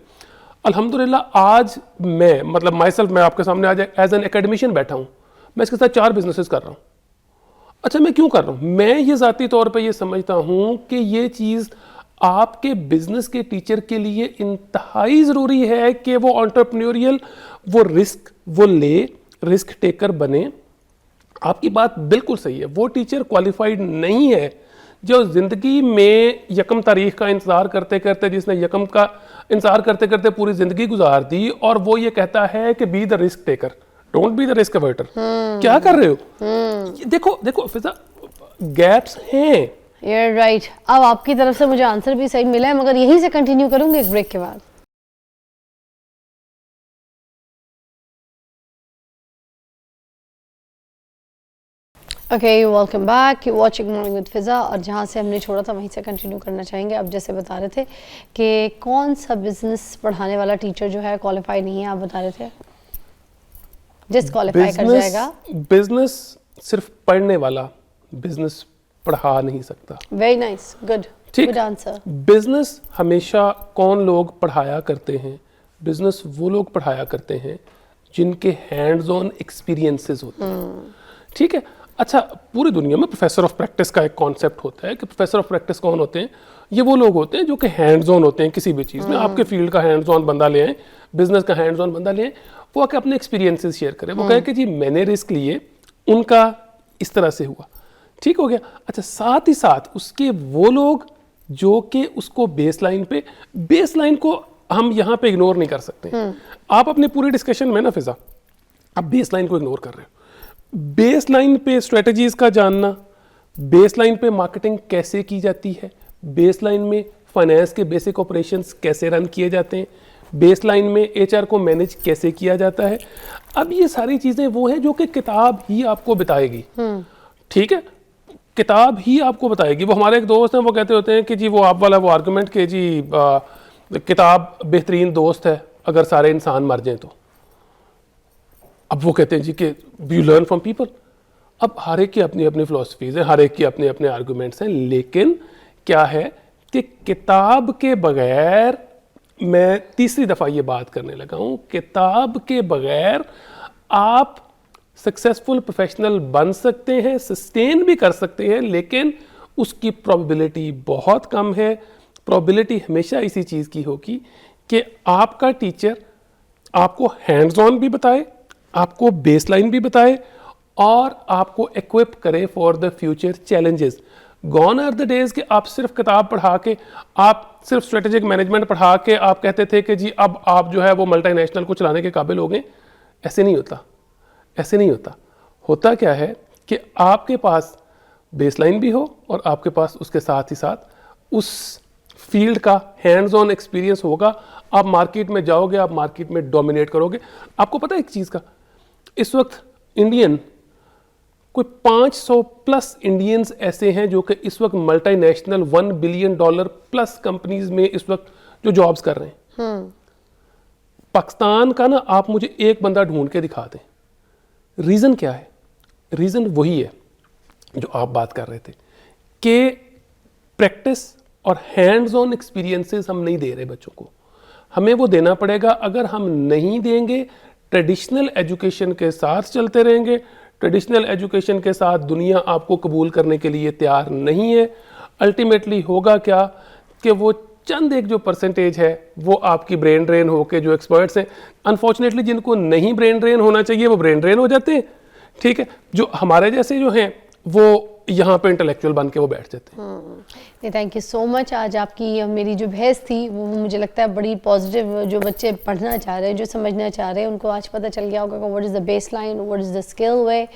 अल्हम्दुलिल्लाह आज मैं मतलब माइसेल्फ, मैं आपके सामने आज एज एन एकेडमिशियन बैठा हूँ, मैं इसके साथ 4 बिजनेसेस कर रहा हूँ। अच्छा, मैं क्यों कर रहा हूँ? मैं ये ज़ाती तौर पे ये समझता हूँ कि ये चीज़ आपके बिजनेस के टीचर के लिए इंतहाई ज़रूरी है कि वो एंटरप्रेन्योरियल, वो रिस्क वो ले, रिस्क टेकर बने। आपकी बात बिल्कुल सही है, वो टीचर क्वालिफाइड नहीं है जो ज़िंदगी में यकम तारीख का इंतज़ार करते करते, जिसने यकम का इंतज़ार करते करते पूरी ज़िंदगी गुजार दी, और वो ये कहता है कि be the risk taker, don't be the risk avoider. क्या कर रहे हो? देखो देखो फिजा, गैप्स हैं। You're right. अब आपकी तरफ से मुझे आंसर भी सही मिला है, मगर यहीं से कंटिन्यू करूंगी एक ब्रेक के बाद। Okay, welcome back, you watching morning with Fiza. और जहाँ से हमने छोड़ा था वहीं से कंटिन्यू करना चाहेंगे। अब जैसे बता रहे थे कि कौन सा बिजनेस पढ़ाने वाला टीचर जो है क्वालिफाई नहीं है, आप बता रहे थे डिसक्वालीफाई कर जाएगा। बिजनेस सिर्फ पढ़ने वाला बिजनेस पढ़ा नहीं सकता। Very nice, good. ठीक। Good answer. बिजनेस हमेशा कौन लोग पढ़ाया करते हैं? बिजनेस वो लोग पढ़ाया करते हैं जिनके हैंड्स ऑन एक्सपीरियंसेस होते हैं, ठीक है। अच्छा, पूरी दुनिया में प्रोफेसर ऑफ प्रैक्टिस का एक कॉन्सेप्ट होता है कि प्रोफेसर ऑफ प्रैक्टिस कौन होते हैं? ये वो लोग होते हैं जो कि हैंड्स ऑन होते हैं किसी भी चीज़ में। आपके फील्ड का हैंड्स ऑन बंदा ले आए, बिजनेस का हैंड्स ऑन बंदा ले आए, वो आके अपने एक्सपीरियंसेस शेयर करे, वो कहे कि जी मैंने रिस्क लिए, उनका इस तरह से हुआ, ठीक हो गया। अच्छा, साथ ही साथ उसके वो लोग जो कि उसको बेसलाइन को हम यहाँ पे इग्नोर नहीं कर सकते। आप अपनी पूरी डिस्कशन में ना फिजा, आप बेसलाइन को इग्नोर कर रहे हो। बेसलाइन पे स्ट्रेटजीज का जानना, बेसलाइन पे मार्केटिंग कैसे की जाती है, बेसलाइन में फाइनेंस के बेसिक ऑपरेशंस कैसे रन किए जाते हैं, बेसलाइन में एचआर को मैनेज कैसे किया जाता है। अब ये सारी चीजें वो हैं जो कि किताब ही आपको बताएगी, ठीक है, किताब ही आपको बताएगी। वो हमारे एक दोस्त हैं, वो कहते होते हैं कि जी वो आप वाला वो आर्गुमेंट कि जी किताब बेहतरीन दोस्त है अगर सारे इंसान मर जाएं तो। अब वो कहते हैं जी कि यू लर्न फ्रॉम पीपल। अब हर एक की अपनी अपनी फिलोसफीज हैं, हर एक की अपने अपने आर्गुमेंट्स हैं, लेकिन क्या है कि किताब के बगैर, मैं तीसरी दफ़ा ये बात करने लगा हूँ, किताब के बगैर आप सक्सेसफुल प्रोफेशनल बन सकते हैं, सस्टेन भी कर सकते हैं, लेकिन उसकी प्रोबेबिलिटी बहुत कम है। प्रोबेबिलिटी हमेशा इसी चीज़ की होगी कि आपका टीचर आपको हैंड्स ऑन भी बताए, आपको बेसलाइन भी बताए और आपको इक्विप करे for the future challenges. Gone are the days कि आप सिर्फ किताब पढ़ा के, आप सिर्फ स्ट्रेटेजिक मैनेजमेंट पढ़ा के आप कहते थे कि जी अब आप जो है वो मल्टीनेशनल को चलाने के काबिल हो गए। ऐसे नहीं होता, ऐसे नहीं होता। होता क्या है कि आपके पास बेसलाइन भी हो और आपके पास उसके साथ ही साथ उस फील्ड का हैंड्स ऑन एक्सपीरियंस होगा। आप मार्केट में जाओगे, आप मार्केट में डोमिनेट करोगे। आपको पता है एक चीज़ का, इस वक्त इंडियन कोई 500 प्लस इंडियंस ऐसे हैं जो कि इस वक्त मल्टीनेशनल $1 बिलियन प्लस कंपनीज में इस वक्त जो जॉब्स कर रहे हैं। पाकिस्तान का ना आप मुझे एक बंदा ढूंढ के दिखा दें। रीज़न क्या है? रीज़न वही है जो आप बात कर रहे थे कि प्रैक्टिस और हैंड्स ऑन एक्सपीरियंसेस हम नहीं दे रहे बच्चों को। हमें वो देना पड़ेगा। अगर हम नहीं देंगे, ट्रेडिशनल एजुकेशन के साथ चलते रहेंगे, ट्रेडिशनल एजुकेशन के साथ दुनिया आपको कबूल करने के लिए तैयार नहीं है। अल्टीमेटली होगा क्या कि वो चंद एक जो परसेंटेज है वो आपकी ब्रेन ड्रेन होके, जो एक्सपर्ट्स हैं, अनफॉर्चुनेटली जिनको नहीं ब्रेन ड्रेन होना चाहिए वो ब्रेन ड्रेन हो जाते हैं, ठीक है। जो हमारे जैसे जो हैं वो यहाँ पे इंटेलेक्चुअल बन के वो बैठ जाते हैं। नहीं, थैंक यू सो मच। आज आपकी मेरी जो बहस थी वो मुझे लगता है बड़ी पॉजिटिव, जो बच्चे पढ़ना चाह रहे हैं, जो समझना चाह रहे हैं, उनको आज पता चल गया होगा कि what is the base line, what is the skill way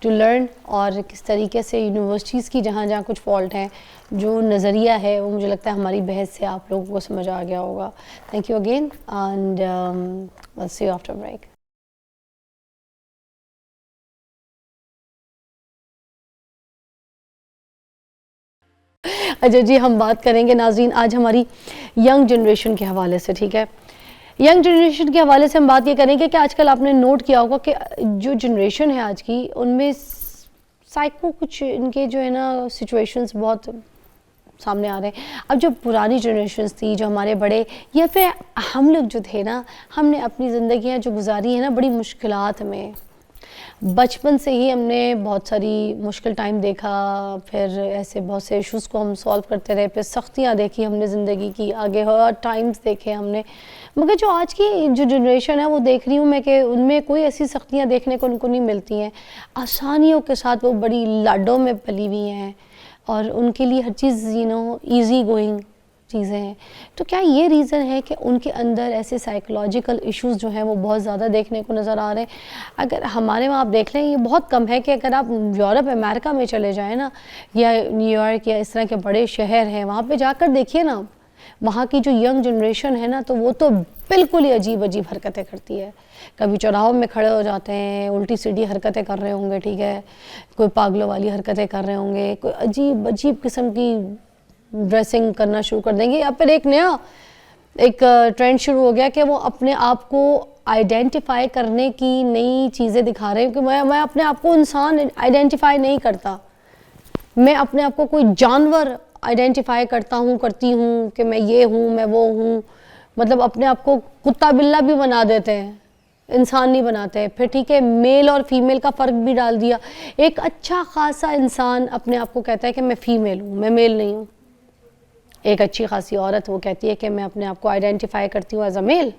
to learn, और किस तरीके से यूनिवर्सिटीज़ की जहाँ जहाँ कुछ फॉल्ट हैं, जो नज़रिया है वो मुझे लगता है हमारी बहस से आप लोगों को समझ आ गया होगा। Thank you again and will see you after break. अच्छा जी, हम बात करेंगे नाज़रीन आज हमारी यंग जनरेशन के हवाले से, ठीक है। यंग जनरेशन के हवाले से हम बात ये करेंगे कि आजकल आपने नोट किया होगा कि जो जनरेशन है आज की, उनमें साइको कुछ इनके जो है ना सिचुएशंस बहुत सामने आ रहे हैं। अब जो पुरानी जनरेशन्स थी, जो हमारे बड़े या फिर हम लोग जो थे ना, हमने अपनी ज़िंदगियाँ जो गुजारी है ना बड़ी मुश्किलात में, बचपन से ही हमने बहुत सारी मुश्किल टाइम देखा, फिर ऐसे बहुत से इश्यूज़ को हम सॉल्व करते रहे, फिर सख्तियाँ देखी हमने ज़िंदगी की, आगे हर टाइम्स देखे हमने। मगर जो आज की जो जनरेशन है वो देख रही हूँ मैं कि उनमें कोई ऐसी सख्तियाँ देखने को उनको नहीं मिलती हैं। आसानियों के साथ वो बड़ी लाडों में पली हुई हैं और उनके लिए हर चीज़ ईज़ी गोइंग चीज़ें हैं। तो क्या ये रीज़न है कि उनके अंदर ऐसे साइकोलॉजिकल इश्यूज़ जो हैं वो बहुत ज़्यादा देखने को नज़र आ रहे हैं? अगर हमारे वहाँ आप देख लें, ये बहुत कम है कि अगर आप यूरोप अमेरिका में चले जाएं ना, या न्यूयॉर्क या इस तरह के बड़े शहर हैं, वहाँ पे जाकर देखिए ना, वहाँ की जो यंग जनरेशन है ना, तो वो तो बिल्कुल ही अजीब अजीब हरकतें करती है। कभी चौराहों में खड़े हो जाते हैं, उल्टी सीधी हरकतें कर रहे होंगे, ठीक है, कोई पागलों वाली हरकतें कर रहे होंगे, कोई अजीब अजीब किस्म की ड्रेसिंग करना शुरू कर देंगे, या फिर एक नया ट्रेंड शुरू हो गया कि वो अपने आप को आइडेंटिफाई करने की नई चीज़ें दिखा रहे हैं कि मैं अपने आप को इंसान आइडेंटिफाई नहीं करता, मैं अपने आप को कोई जानवर आइडेंटिफाई करती हूँ कि मैं ये हूँ, मैं वो हूँ, मतलब अपने आप को कुत्ता बिल्ला भी बना देते हैं, इंसान नहीं बनाते हैं। फिर ठीक है, मेल और फीमेल का फ़र्क भी डाल दिया। एक अच्छा खासा इंसान अपने आप को कहता है कि मैं फ़ीमेल हूँ, मैं मेल नहीं हूँ। एक अच्छी खासी औरत वो कहती है कि मैं अपने आप को आइडेंटिफाई करती हूँ एज अ मेल।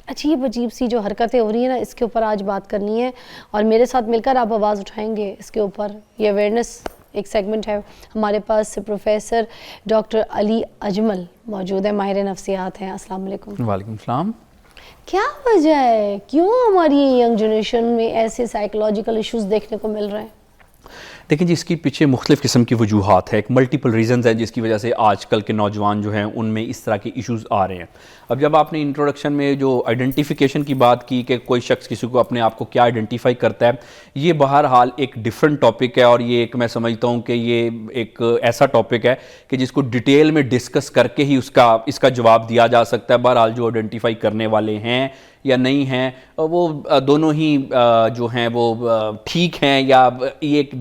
अजीब सी जो हरकतें हो रही हैं ना, इसके ऊपर आज बात करनी है और मेरे साथ मिलकर आप आवाज़ उठाएंगे इसके ऊपर। ये अवेयरनेस एक सेगमेंट है। हमारे पास प्रोफेसर डॉक्टर अली अजमल मौजूद है, माहिर नफ्सियात हैं। अस्सलाम वालेकुम। वालेकुम सलाम। क्या वजह है, क्यों हमारी यंग जनरेशन में ऐसे साइकोलॉजिकल इश्यूज देखने को मिल रहे हैं? देखिए जी, इसकी पीछे मुख्तलिफ़ किस्म की वजूहात है, एक मल्टीपल रीज़न्स हैं जिसकी वजह से आजकल के नौजवान जो हैं उनमें इस तरह के इश्यूज़ आ रहे हैं। अब जब आपने इंट्रोडक्शन में जो आइडेंटिफिकेशन की बात की कि कोई शख्स किसी को अपने आप को क्या आइडेंटिफाई करता है, ये बहरहाल एक डिफरेंट टॉपिक है और ये एक मैं समझता हूँ कि ये एक ऐसा टॉपिक है कि जिसको डिटेल में डिस्कस करके ही इसका जवाब दिया जा सकता है। बहरहाल जो आइडेंटिफाई करने वाले हैं या नहीं हैं, वो दोनों ही जो हैं वो ठीक हैं, या ये एक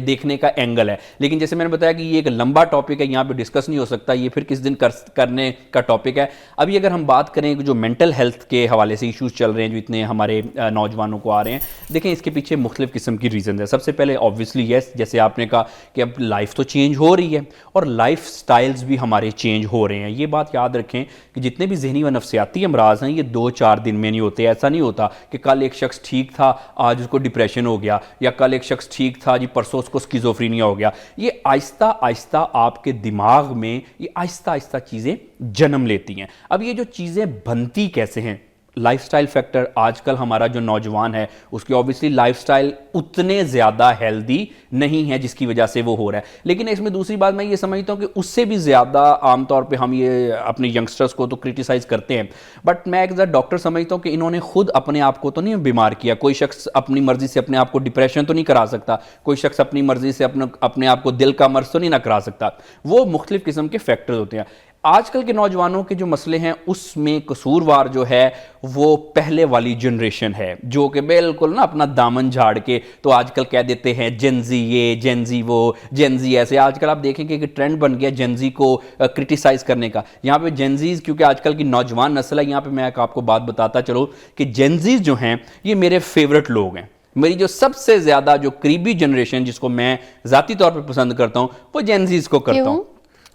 देखने का एंगल है। लेकिन जैसे मैंने बताया कि ये एक लंबा टॉपिक है, यहाँ पे डिस्कस नहीं हो सकता, ये फिर किस दिन करने का टॉपिक है। अभी अगर हम बात करें जो मेंटल हेल्थ के हवाले से इश्यूज चल रहे हैं जो इतने हमारे नौजवानों को आ रहे हैं, देखें इसके पीछे मुख्तलिफ किस्म की रीज़न है। सबसे पहले ऑब्वियसली येस, जैसे आपने कहा कि अब लाइफ तो चेंज हो रही है और लाइफ स्टाइल्स भी हमारे चेंज हो रहे हैं। ये बात याद रखें कि जितने भी जहनी व नफ्सियाती अमराज हैं, ये 2-4 दिन में नहीं होते। ऐसा नहीं होता कि कल एक शख्स ठीक था, आज उसको डिप्रेशन हो गया, या कल एक शख्स ठीक था जी, परसों उसको स्किज़ोफ्रीनिया हो गया। ये आहिस्ता आहिस्ता आपके दिमाग में ये आहिस्ता आहिस्ता चीज़ें जन्म लेती हैं। अब ये जो चीज़ें बनती कैसे हैं, लाइफस्टाइल फैक्टर। आजकल हमारा जो नौजवान है उसकी ऑब्वियसली लाइफस्टाइल उतने ज़्यादा हेल्दी नहीं है जिसकी वजह से वो हो रहा है। लेकिन इसमें दूसरी बात मैं ये समझता हूँ कि उससे भी ज़्यादा आमतौर पे हम ये अपने यंगस्टर्स को तो क्रिटिसाइज़ करते हैं, बट मैं एक डॉक्टर समझता हूँ कि इन्होंने खुद अपने आप को तो नहीं बीमार किया। कोई शख्स अपनी मर्जी से अपने आप को डिप्रेशन तो नहीं करा सकता, कोई शख्स अपनी मर्जी से अपने आप को दिल का मर्ज तो नहीं ना करा सकता। वो मुख्तलिफ किस्म के फैक्टर्स होते हैं। आजकल के नौजवानों के जो मसले हैं उसमें कसूरवार जो है वो पहले वाली जनरेशन है, जो कि बिल्कुल ना अपना दामन झाड़ के तो आजकल कह देते हैं जेनजी ये, जेनजी वो, जेनजी ऐसे। आजकल आप देखेंगे कि ट्रेंड बन गया जेनजी को क्रिटिसाइज करने का। यहाँ पे जेनजीज क्योंकि आजकल की नौजवान नस्ल है, यहाँ पे मैं आपको बात बताता चलो कि जेनजीज जो हैं ये मेरे फेवरेट लोग हैं। मेरी जो सबसे ज़्यादा जो करीबी जनरेशन जिसको मैं ज़ाती तौर पर पसंद करता हूँ वो जेनजीज को करता हूँ।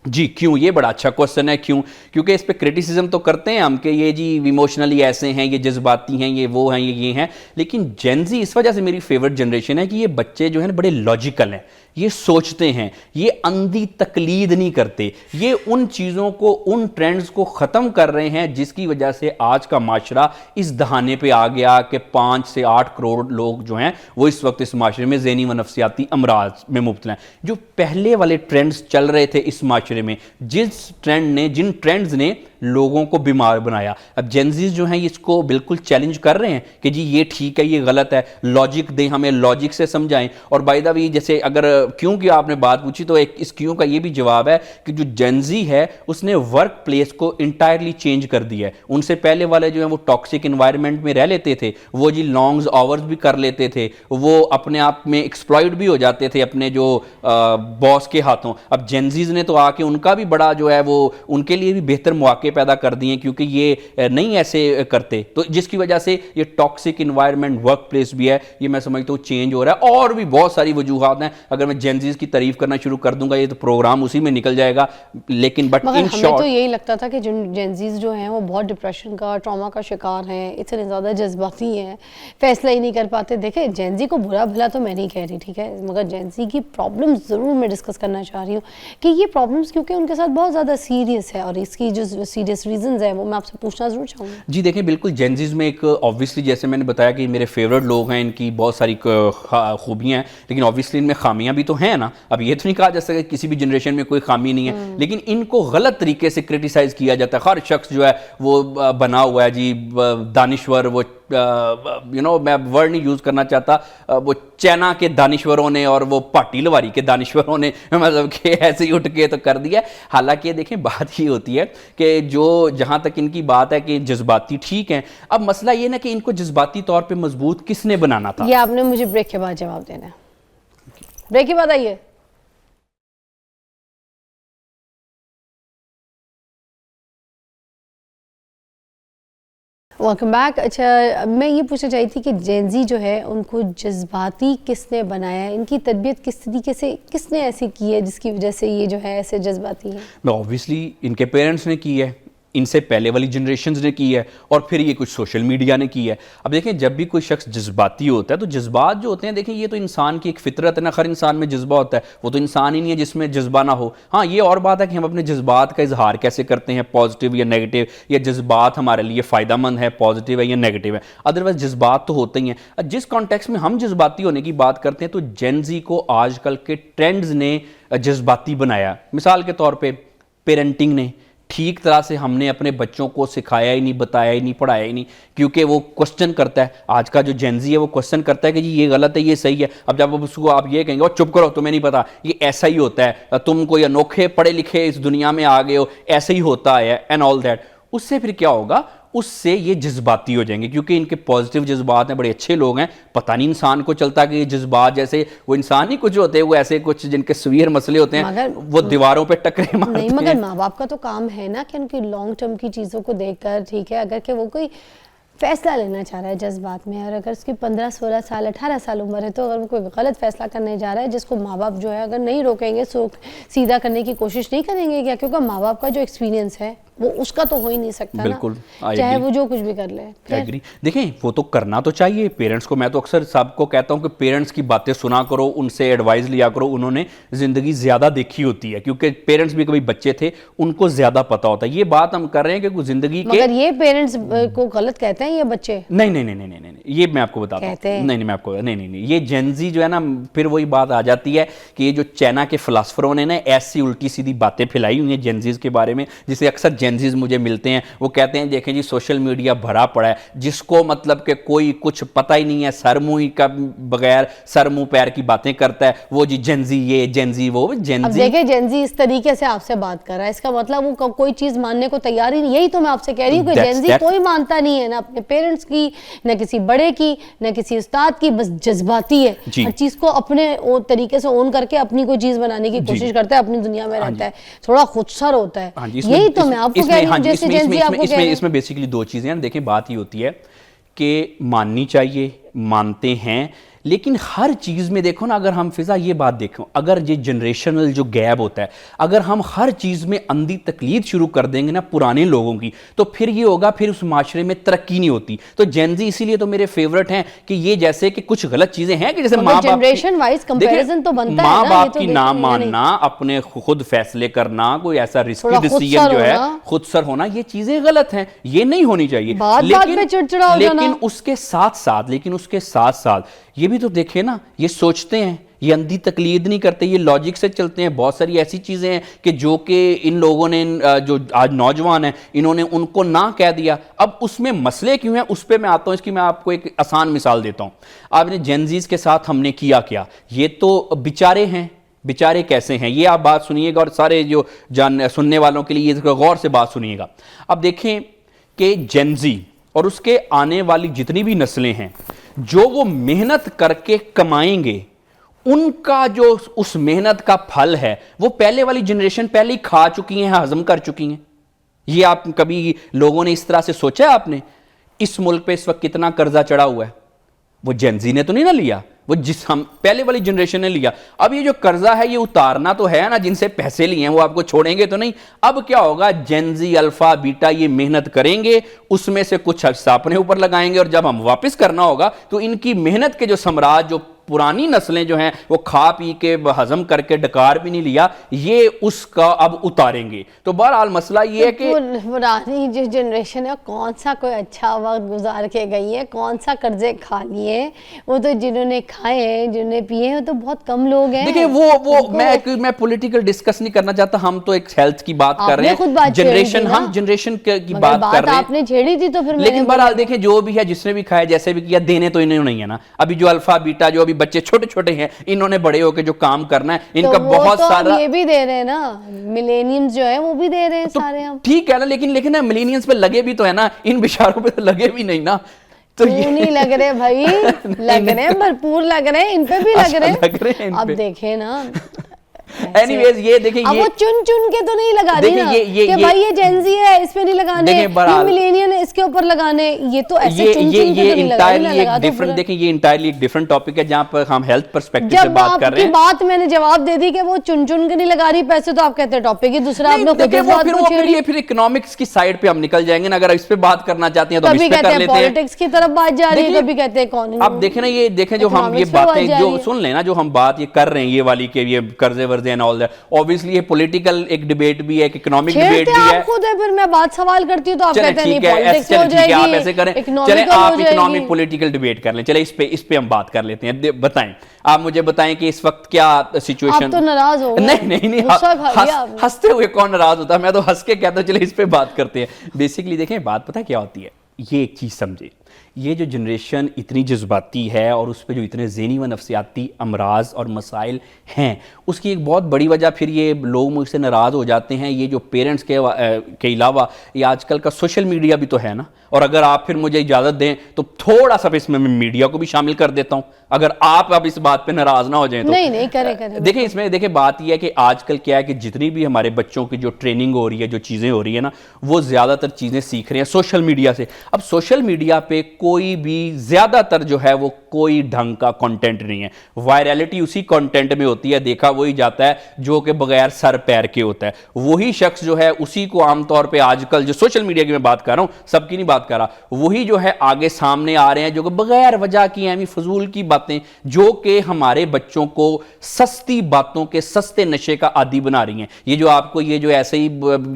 जी क्यों, ये बड़ा अच्छा क्वेश्चन है। क्यों? क्योंकि इस पे क्रिटिसिज्म तो करते हैं हम कि ये जी इमोशनली ऐसे हैं, ये जज्बाती हैं, ये वो हैं, ये हैं। लेकिन जेनजी इस वजह से मेरी फेवरेट जनरेशन है कि ये बच्चे जो हैं बड़े लॉजिकल हैं, ये सोचते हैं, ये अंधी तकलीद नहीं करते, ये उन चीज़ों को, उन ट्रेंड्स को ख़त्म कर रहे हैं जिसकी वजह से आज का माशरा इस दहाने पे आ गया कि 5 से 8 करोड़ लोग जो हैं वो इस वक्त इस माशरे में ज़हनी व नफ्सियाती अमराज में मुब्तला हैं। जो पहले वाले ट्रेंड्स चल रहे थे इस माशरे में, जिन ट्रेंड्स ने लोगों को बीमार बनाया, अब जेनजीज जो हैं इसको बिल्कुल चैलेंज कर रहे हैं कि जी ये ठीक है, ये गलत है, लॉजिक दें, हमें लॉजिक से समझाएं। और बाय द वे जैसे अगर क्यों की आपने बात पूछी तो एक इस क्यों का ये भी जवाब है कि जो जेनजी है उसने वर्क प्लेस को इंटायरली चेंज कर दिया है। उनसे पहले वाले जो है वो टॉक्सिक एनवायरनमेंट में रह लेते थे, वो जी लॉन्ग आवर्स भी कर लेते थे, वो अपने आप में एक्सप्लॉइट भी हो जाते थे अपने जो बॉस के हाथों। अब जेनजीज ने तो आके उनका भी बड़ा जो है वो उनके लिए भी बेहतर मौके पैदा कर दिए क्योंकि ये नहीं ऐसे करते, तो जिसकी वजह से ये टॉक्सिक एनवायरनमेंट वर्क प्लेस भी है, ये मैं समझता हूँ चेंज हो रहा है। और भी बहुत सारी वजूहात हैं, अगर मैं जेनजीज की तारीफ करना शुरू कर दूंगा ये तो प्रोग्राम उसी में निकल जाएगा। लेकिन बट इन शॉर्ट तो यही लगता था कि जो जेनजीज जो हैं वो बहुत डिप्रेशन का, ट्रॉमा का शिकार हैं, इतने ज़्यादा जज्बाती हैं, फैसला ही नहीं कर पाते। देखे जेनजी को बुरा भला तो मैं नहीं कह रही, ठीक है, मगर जेनजी की प्रॉब्लम्स ज़रूर मैं डिस्कस करना चाह रही हूँ कि ये प्रॉब्लम्स क्योंकि उनके साथ बहुत ज़्यादा सीरियस है और इसकी जो सीरियस रीजंस है वो मैं आपसे पूछना जरूर चाहूँगी। जी देखें, बिल्कुल जेनजीज में एक ऑब्वियसली जैसे मैंने बताया कि मेरे फेवरेट लोग हैं, इनकी बहुत सारी खूबियाँ हैं, लेकिन ऑब्वियसली इनमें खामियां भी तो हैं ना। अब ये तो नहीं कहा जा सकता कि किसी भी जनरेशन में कोई खामी नहीं है, लेकिन इनको गलत तरीके से क्रिटिसाइज किया जाता है। हर शख्स जो है वो बना हुआ है जी दानिश्वर, वो मैं वर्ड नहीं यूज़ करना चाहता, वो चाइना के दानिश्वरों ने और वो पाटी लवारी के दानिश्वरों ने मतलब कि ऐसे ही उठ के तो कर दिया। हालांकि देखें बात ये होती है कि जो जहाँ तक इनकी बात है कि जज्बाती ठीक हैं, अब मसला ये ना कि इनको जज्बाती तौर पे मजबूत किसने बनाना था। ये आपने मुझे ब्रेक के बाद जवाब देना है। ब्रेक के बाद आइए। Welcome back. अच्छा, मैं ये पूछना चाहती थी कि जेनजी जो है उनको जज्बाती किसने बनाया है, इनकी तरबियत किस तरीके से किसने ऐसी की है जिसकी वजह से ये जो है ऐसे जज्बाती हैं? ऑब्वियसली इनके पेरेंट्स ने की है, इनसे पहले वाली जनरेशन्स ने की है, और फिर ये कुछ सोशल मीडिया ने की है। अब देखें, जब भी कोई शख्स जज्बाती होता है तो जज्बात जो होते हैं, देखें ये तो इंसान की एक फितरत है ना, हर इंसान में जज्बा होता है, वो तो इंसान ही नहीं है जिसमें जज्बा ना हो। हाँ, ये और बात है कि हम अपने जज्बात का इजहार कैसे करते हैं, पॉजिटिव या नेगेटिव, या जज्बात हमारे लिए फ़ायदेमंद है, पॉजिटिव है या नेगेटिव है। अदरवाइज जज्बात तो होते ही हैं। जिस कॉन्टेक्स्ट में हम जज्बाती होने की बात करते हैं तो जेन ज़ी को आजकल के ट्रेंड्स ने जज्बाती बनाया। मिसाल के तौर पर पेरेंटिंग ने ठीक तरह से हमने अपने बच्चों को सिखाया ही नहीं, बताया ही नहीं, पढ़ाया ही नहीं, क्योंकि वो क्वेश्चन करता है। आज का जो जेन ज़ी है वो क्वेश्चन करता है कि जी ये गलत है, ये सही है। अब जब उसको आप ये कहेंगे और चुप करो, तुम्हें नहीं पता, ये ऐसा ही होता है, तुम कोई अनोखे पढ़े लिखे इस दुनिया में आ गए हो, ऐसे ही होता है एंड ऑल दैट, उससे फिर क्या होगा, उससे ये जज्बाती हो जाएंगे। क्योंकि इनके पॉजिटिव जज्बात हैं, बड़े अच्छे लोग हैं, पता नहीं इंसान को चलता कि ये जज्बात जैसे वो इंसान ही कुछ होते हैं, वो ऐसे कुछ जिनके सवीर मसले होते हैं वो दीवारों पे टकरे मारते हैं। नहीं, मगर माँ बाप का तो काम है ना कि उनकी लॉन्ग टर्म की चीज़ों को देखकर, ठीक है, अगर कि वो कोई फैसला लेना चाह रहा है जज्बात में, और अगर उसकी 15, 16 साल, 18 साल उम्र है, तो अगर वो कोई गलत फैसला करने जा रहा है जिसको माँ बाप जो है अगर नहीं रोकेंगे, सीधा करने की कोशिश नहीं करेंगे क्या, क्योंकि माँ बाप का जो एक्सपीरियंस है वो उसका तो हो ही नहीं सकता बिल्कुल ना, चाहे वो जो कुछ भी कर ले। एग्री। देखें, वो तो करना तो चाहिए पेरेंट्स को। मैं तो अक्सर सबको कहता हूं कि पेरेंट्स की बातें सुना करो, उनसे एडवाइस लिया करो, उन्होंने ज़िंदगी ज़्यादा देखी होती है, क्योंकि पेरेंट्स भी कभी बच्चे थे, उनको ज़्यादा पता होता है। ये बात हम कर रहे हैं कि ज़िंदगी के, मगर ये पेरेंट्स को गलत कहते हैं ये बच्चे? नहीं नहीं नहीं नहीं नहीं, ये मैं आपको बताता हूँ। नहीं, मैं आपको नहीं, ये जेन ज़ी जो है ना, फिर वही बात आ जाती है कि ये जो चाइना के फिलासफरों ने ना ऐसी उल्टी सीधी बातें फैलाई हुई हैं जेन ज़ीज़ के बारे में, जिसे अक्सर जेन ज़ीज़ मुझे मिलते हैं, वो कहते हैं देखें जी सोशल मीडिया भरा पड़ा है, जिसको मतलब कि कोई कुछ पता ही नहीं है, सर मुंह का बगैर सर मुंह पैर की बातें करता है, वो जी जेन ज़ी ये, जेन ज़ी वो, जेन ज़ी। देखिए जेन ज़ी इस तरीके से आपसे बात कर रहा है, इसका मतलब वो कोई चीज मानने को तैयार ही नहीं। यही तो मैं आपसे कह रही हूँ कि जेन ज़ी कोई मानता नहीं है, ना अपने पेरेंट्स की, ना किसी बड़े की, ना किसी उस्ताद की, बस जज्बाती है, हर चीज को अपने तरीके से ओन करके अपनी कोई चीज बनाने की कोशिश करता है, अपनी दुनिया में रहता है, थोड़ा खुदसर होता है। यही तो मैं आपको कह रही हूँ। इसमें बेसिकली दो चीजें हैं। देखें, बात ये होती है कि माननी चाहिए, मानते हैं, लेकिन हर चीज़ में देखो ना, अगर हम फिजा ये बात देखो, अगर ये जनरेशनल जो गैप होता है, अगर हम हर चीज़ में अंधी तकलीद शुरू कर देंगे ना पुराने लोगों की, तो फिर ये होगा, फिर उस माशरे में तरक्की नहीं होती। तो जेन ज़ी इसीलिए तो मेरे फेवरेट हैं कि ये जैसे कि कुछ गलत चीज़ें हैं कि जैसे माँ बाप जनरेशन वाइज कंपैरिजन तो बनता है, माँ बाप की ना मानना, अपने खुद फैसले करना, कोई ऐसा रिस्की डिसीजन जो है खुद सर होना, ये चीज़ें गलत हैं, ये नहीं होनी चाहिए। लेकिन उसके साथ साथ ये भी तो देखे ना, ये सोचते हैं, ये अंधी तकलीद नहीं करते, ये लॉजिक से चलते हैं। बहुत सारी ऐसी चीज़ें हैं कि जो कि इन लोगों ने, जो आज नौजवान हैं, इन्होंने उनको ना कह दिया। अब उसमें मसले क्यों हैं, उस पर मैं आता हूँ। इसकी मैं आपको एक आसान मिसाल देता हूँ। आपने जेन ज़ीज़ के साथ हमने किया क्या, ये तो बेचारे हैं, बेचारे कैसे हैं, ये आप बात सुनिएगा, और सारे जो सुनने वालों के लिए गौर से बात सुनिएगा। अब देखें कि जेन ज़ी और उसके आने वाली जितनी भी नस्लें हैं, जो वो मेहनत करके कमाएंगे, उनका जो उस मेहनत का फल है वो पहले वाली जनरेशन पहले ही खा चुकी हैं, हजम कर चुकी हैं। ये आप कभी लोगों ने इस तरह से सोचा है? आपने इस मुल्क पे इस वक्त कितना कर्जा चढ़ा हुआ है, वो जेन ज़ी ने तो नहीं ना लिया, वो जिस हम पहले वाली जनरेशन ने लिया। अब ये जो कर्जा है ये उतारना तो है ना, जिनसे पैसे लिए हैं वो आपको छोड़ेंगे तो नहीं। अब क्या होगा, जेन ज़ी, अल्फा, बीटा ये मेहनत करेंगे, उसमें से कुछ हिस्सा अपने ऊपर लगाएंगे, और जब हम वापस करना होगा तो इनकी मेहनत के जो सम्राट, जो पुरानी नस्लें जो हैं वो खा पी के हजम करके डकार भी नहीं लिया, ये उसका अब उतारेंगे। तो बहरहाल मसला ये है कि पुरानी जो जनरेशन है कौन सा कोई अच्छा वक्त गुजार के गई है, कौन सा कर्जे खा लिए, वो तो जिन्होंने खाए हैं, जिन्होंने पिए हैं, तो बहुत कम लोग हैं। देखिए वो मैं पॉलिटिकल डिस्कस नहीं करना चाहता, हम तो एक हेल्थ की बात कर रहे हैं, जनरेशन, हम जनरेशन की बात कर रहे हैं। आपने छेड़ी थी तो फिर, लेकिन बहरहाल देखें, जो भी है, जिसने भी खाया, जैसे भी किया, देने तो इन्हें नहीं है ना। अभी जो अल्फा बीटा, जो बच्चे छोटे छोटे हैं, इन्होंने बड़े होकर जो काम करना है, इनका तो बहुत तो सारा, ये भी दे रहे हैं ना, मिलेनियम्स जो है वो भी दे रहे हैं, तो सारे हम ठीक है ना। लेकिन मिलेनियम्स पे लगे भी तो है ना, इन बेचारों पे तो लगे भी नहीं ना। तो ये नहीं लग रहे भाई, लग रहे हैं, भरपूर लग रहे हैं, इन पे भी लग रहे हैं। अब देखे ना, एनीवेज ये देखिए, ये वो चुन चुन के तो नहीं लगा रही ना ये कि भाई ये जेन ज़ी है, इस पे नहीं लगाने, ये मिलेनियन इसके ऊपर लगाने, ये तो ऐसे ये चुन ये चुन के ये तो नहीं इंटायरली लगा एक दो डिफरेंट, पूरा। देखें ये इंटायरली एक डिफरेंट टॉपिक है जहां पर हम हेल्थ पर्सपेक्टिव से जब बात कर रहे आपकी हैं। बात मैंने जवाब दे दी कि वो चुन चुन के नहीं लगा रही पैसे, तो आप कहते हैं टॉपिक ही दूसरा, नहीं, आपने खुद देखिए, इस वो बात फिर को वो छेड़ी। ये फिर इकोनॉमिक्स की साइड पे हम निकल जाएंगे ना, अगर इस पे बात करना चाहते हैं तो हम कभी इस पे कहते कर हैं लेते हैं। पॉलिटिक्स की तरफ बात जा रही है, देखिए, कभी कहते हैं कौन। आप देखें ना, ये देखें जो हम ये Economics पे बात बातें जा जो रही है। सुन लेना, जो हम बात ये कर रहे हैं ये वाली के ये कर्जे वर्जे एंड ऑल दैट, ऑब्वियसली ये पॉलिटिकल एक डिबेट भी है, एक इकोनॉमिक डिबेट छेड़ते भी है। आप खुद है, फिर मैं बात सवाल करती हूँ तो आप चले कहते हैं नहीं ठीक है, पॉलिटिक्स चले हो ठीक है, आप जाएगी, ऐसे करें, चले economical आप हो इकोनॉमिक जाएगी। पॉलिटिकल डिबेट कर लें। चले इस पे हम बात कर लेते हैं। बताएं, आप मुझे बताएं कि इस वक्त क्या सिचुएशन। आप तो नाराज हो गए। नहीं, गुस्सा खा लिया आपने। हंसते हुए कौन नाराज होता है, मैं तो हंस के कहता हूं चले इस पे बात करते हैं। बेसिकली देखें, बात पता क्या होती है, ये एक चीज समझे, ये जो जनरेशन इतनी जज्बाती है और उस पर जो इतने ज़हनी व नफसियाती अमराज और मसाइल हैं, उसकी एक बहुत बड़ी वजह फिर ये लोग मुझसे नाराज़ हो जाते हैं, ये जो पेरेंट्स के अलावा ये आजकल का सोशल मीडिया भी तो है ना। और अगर आप फिर मुझे इजाज़त दें तो थोड़ा सा इसमें मैं मीडिया को भी शामिल कर देता हूँ, अगर आप अब इस बात पे नाराज़ ना हो जाएं तो। नहीं करें। देखें, इसमें देखें बात यह है कि आजकल क्या है कि जितनी भी हमारे बच्चों की जो ट्रेनिंग हो रही है, जो चीज़ें हो रही है ना, वो ज़्यादातर चीज़ें सीख रहे हैं सोशल मीडिया से। अब सोशल मीडिया पे कोई भी ज़्यादातर जो है वो कोई ढंग का कंटेंट नहीं है, वायरलिटी उसी कंटेंट में होती है, देखा वही जाता है जो कि बगैर सर पैर के होता है। वही शख्स जो है उसी को आमतौर पे आजकल जो सोशल मीडिया की मैं बात कर रहा हूं, सबकी नहीं बात कर रहा, वही जो है आगे सामने आ रहे हैं जो कि बगैर वजह की एमी फजूल की बातें, जो कि हमारे बच्चों को सस्ती बातों के सस्ते नशे का आदी बना रही हैं। ये जो आपको ये जो ऐसे ही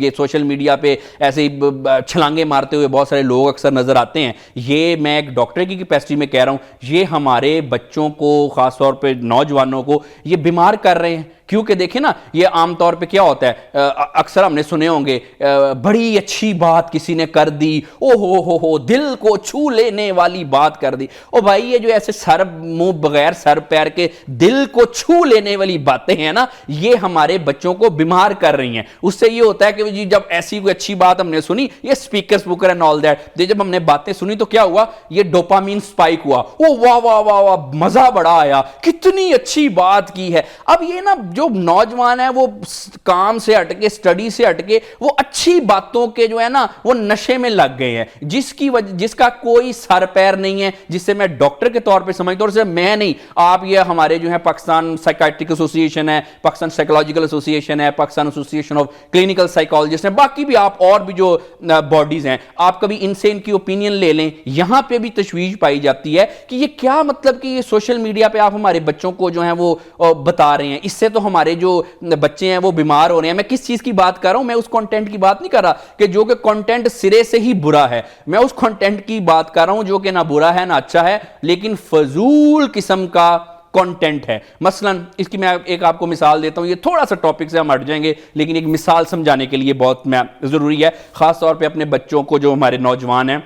ये सोशल मीडिया पे ऐसे ही छलांगे मारते हुए बहुत सारे लोग अक्सर नजर आते हैं, ये मैं एक डॉक्टर की कैपेसिटी में कह रहा हूं, ये हमारे बच्चों को, खासतौर पे नौजवानों को ये बीमार कर रहे हैं। क्योंकि देखिए ना, ये आमतौर पे क्या होता है, अक्सर हमने सुने होंगे, बड़ी अच्छी बात किसी ने कर दी, ओ हो दिल को छू लेने वाली बात कर दी। ओ भाई, ये जो ऐसे सर मुंह बगैर सर पैर के दिल को छू लेने वाली बातें हैं ना, ये हमारे बच्चों को बीमार कर रही हैं। उससे ये होता है कि जी जब ऐसी कोई अच्छी बात हमने सुनी, ये स्पीकर स्पूकर एंड ऑल दैट, जब हमने बातें सुनी तो क्या हुआ, ये डोपामीन स्पाइक हुआ, ओ वाह वाह वाह वाह, मजा बड़ा आया, कितनी अच्छी बात की है। अब ये ना जो नौजवान है वो काम से हटके, स्टडी से हटके, वो अच्छी बातों के जो है ना वो नशे में लग गए हैं, जिसका कोई सर पैर नहीं है, जिससे मैं डॉक्टर के तौर पे समझता हूं, और सिर्फ मैं नहीं, आप ये हमारे जो है पाकिस्तान साइकाट्रिक एसोसिएशन है, पाकिस्तान साइकोलॉजिकल एसोसिएशन है, Pakistan association of clinical psychologist है, बाकी भी आप और भी जो बॉडीज हैं, आप कभी इनसे इनकी ओपिनियन ले लें, यहां पे भी तशवीश पाई जाती है कि ये क्या मतलब कि ये सोशल मीडिया पे आप हमारे बच्चों को जो है वो बता रहे हैं, इससे तो हमारे जो बच्चे हैं वो बीमार हो रहे हैं। मैं किस चीज की बात कर रहा हूं, मैं उस कंटेंट की बात नहीं कर रहा कि जो कि कंटेंट सिरे से ही बुरा है, मैं उस कंटेंट की बात कर रहा हूं जो कि ना बुरा है ना अच्छा है, लेकिन फजूल किस्म का कंटेंट है। मसलन इसकी मैं एक आपको मिसाल देता हूं, ये थोड़ा सा टॉपिक से हम हट जाएंगे, लेकिन एक मिसाल समझाने के लिए बहुत जरूरी है, खास तौर पे अपने बच्चों को, जो हमारे नौजवान हैं,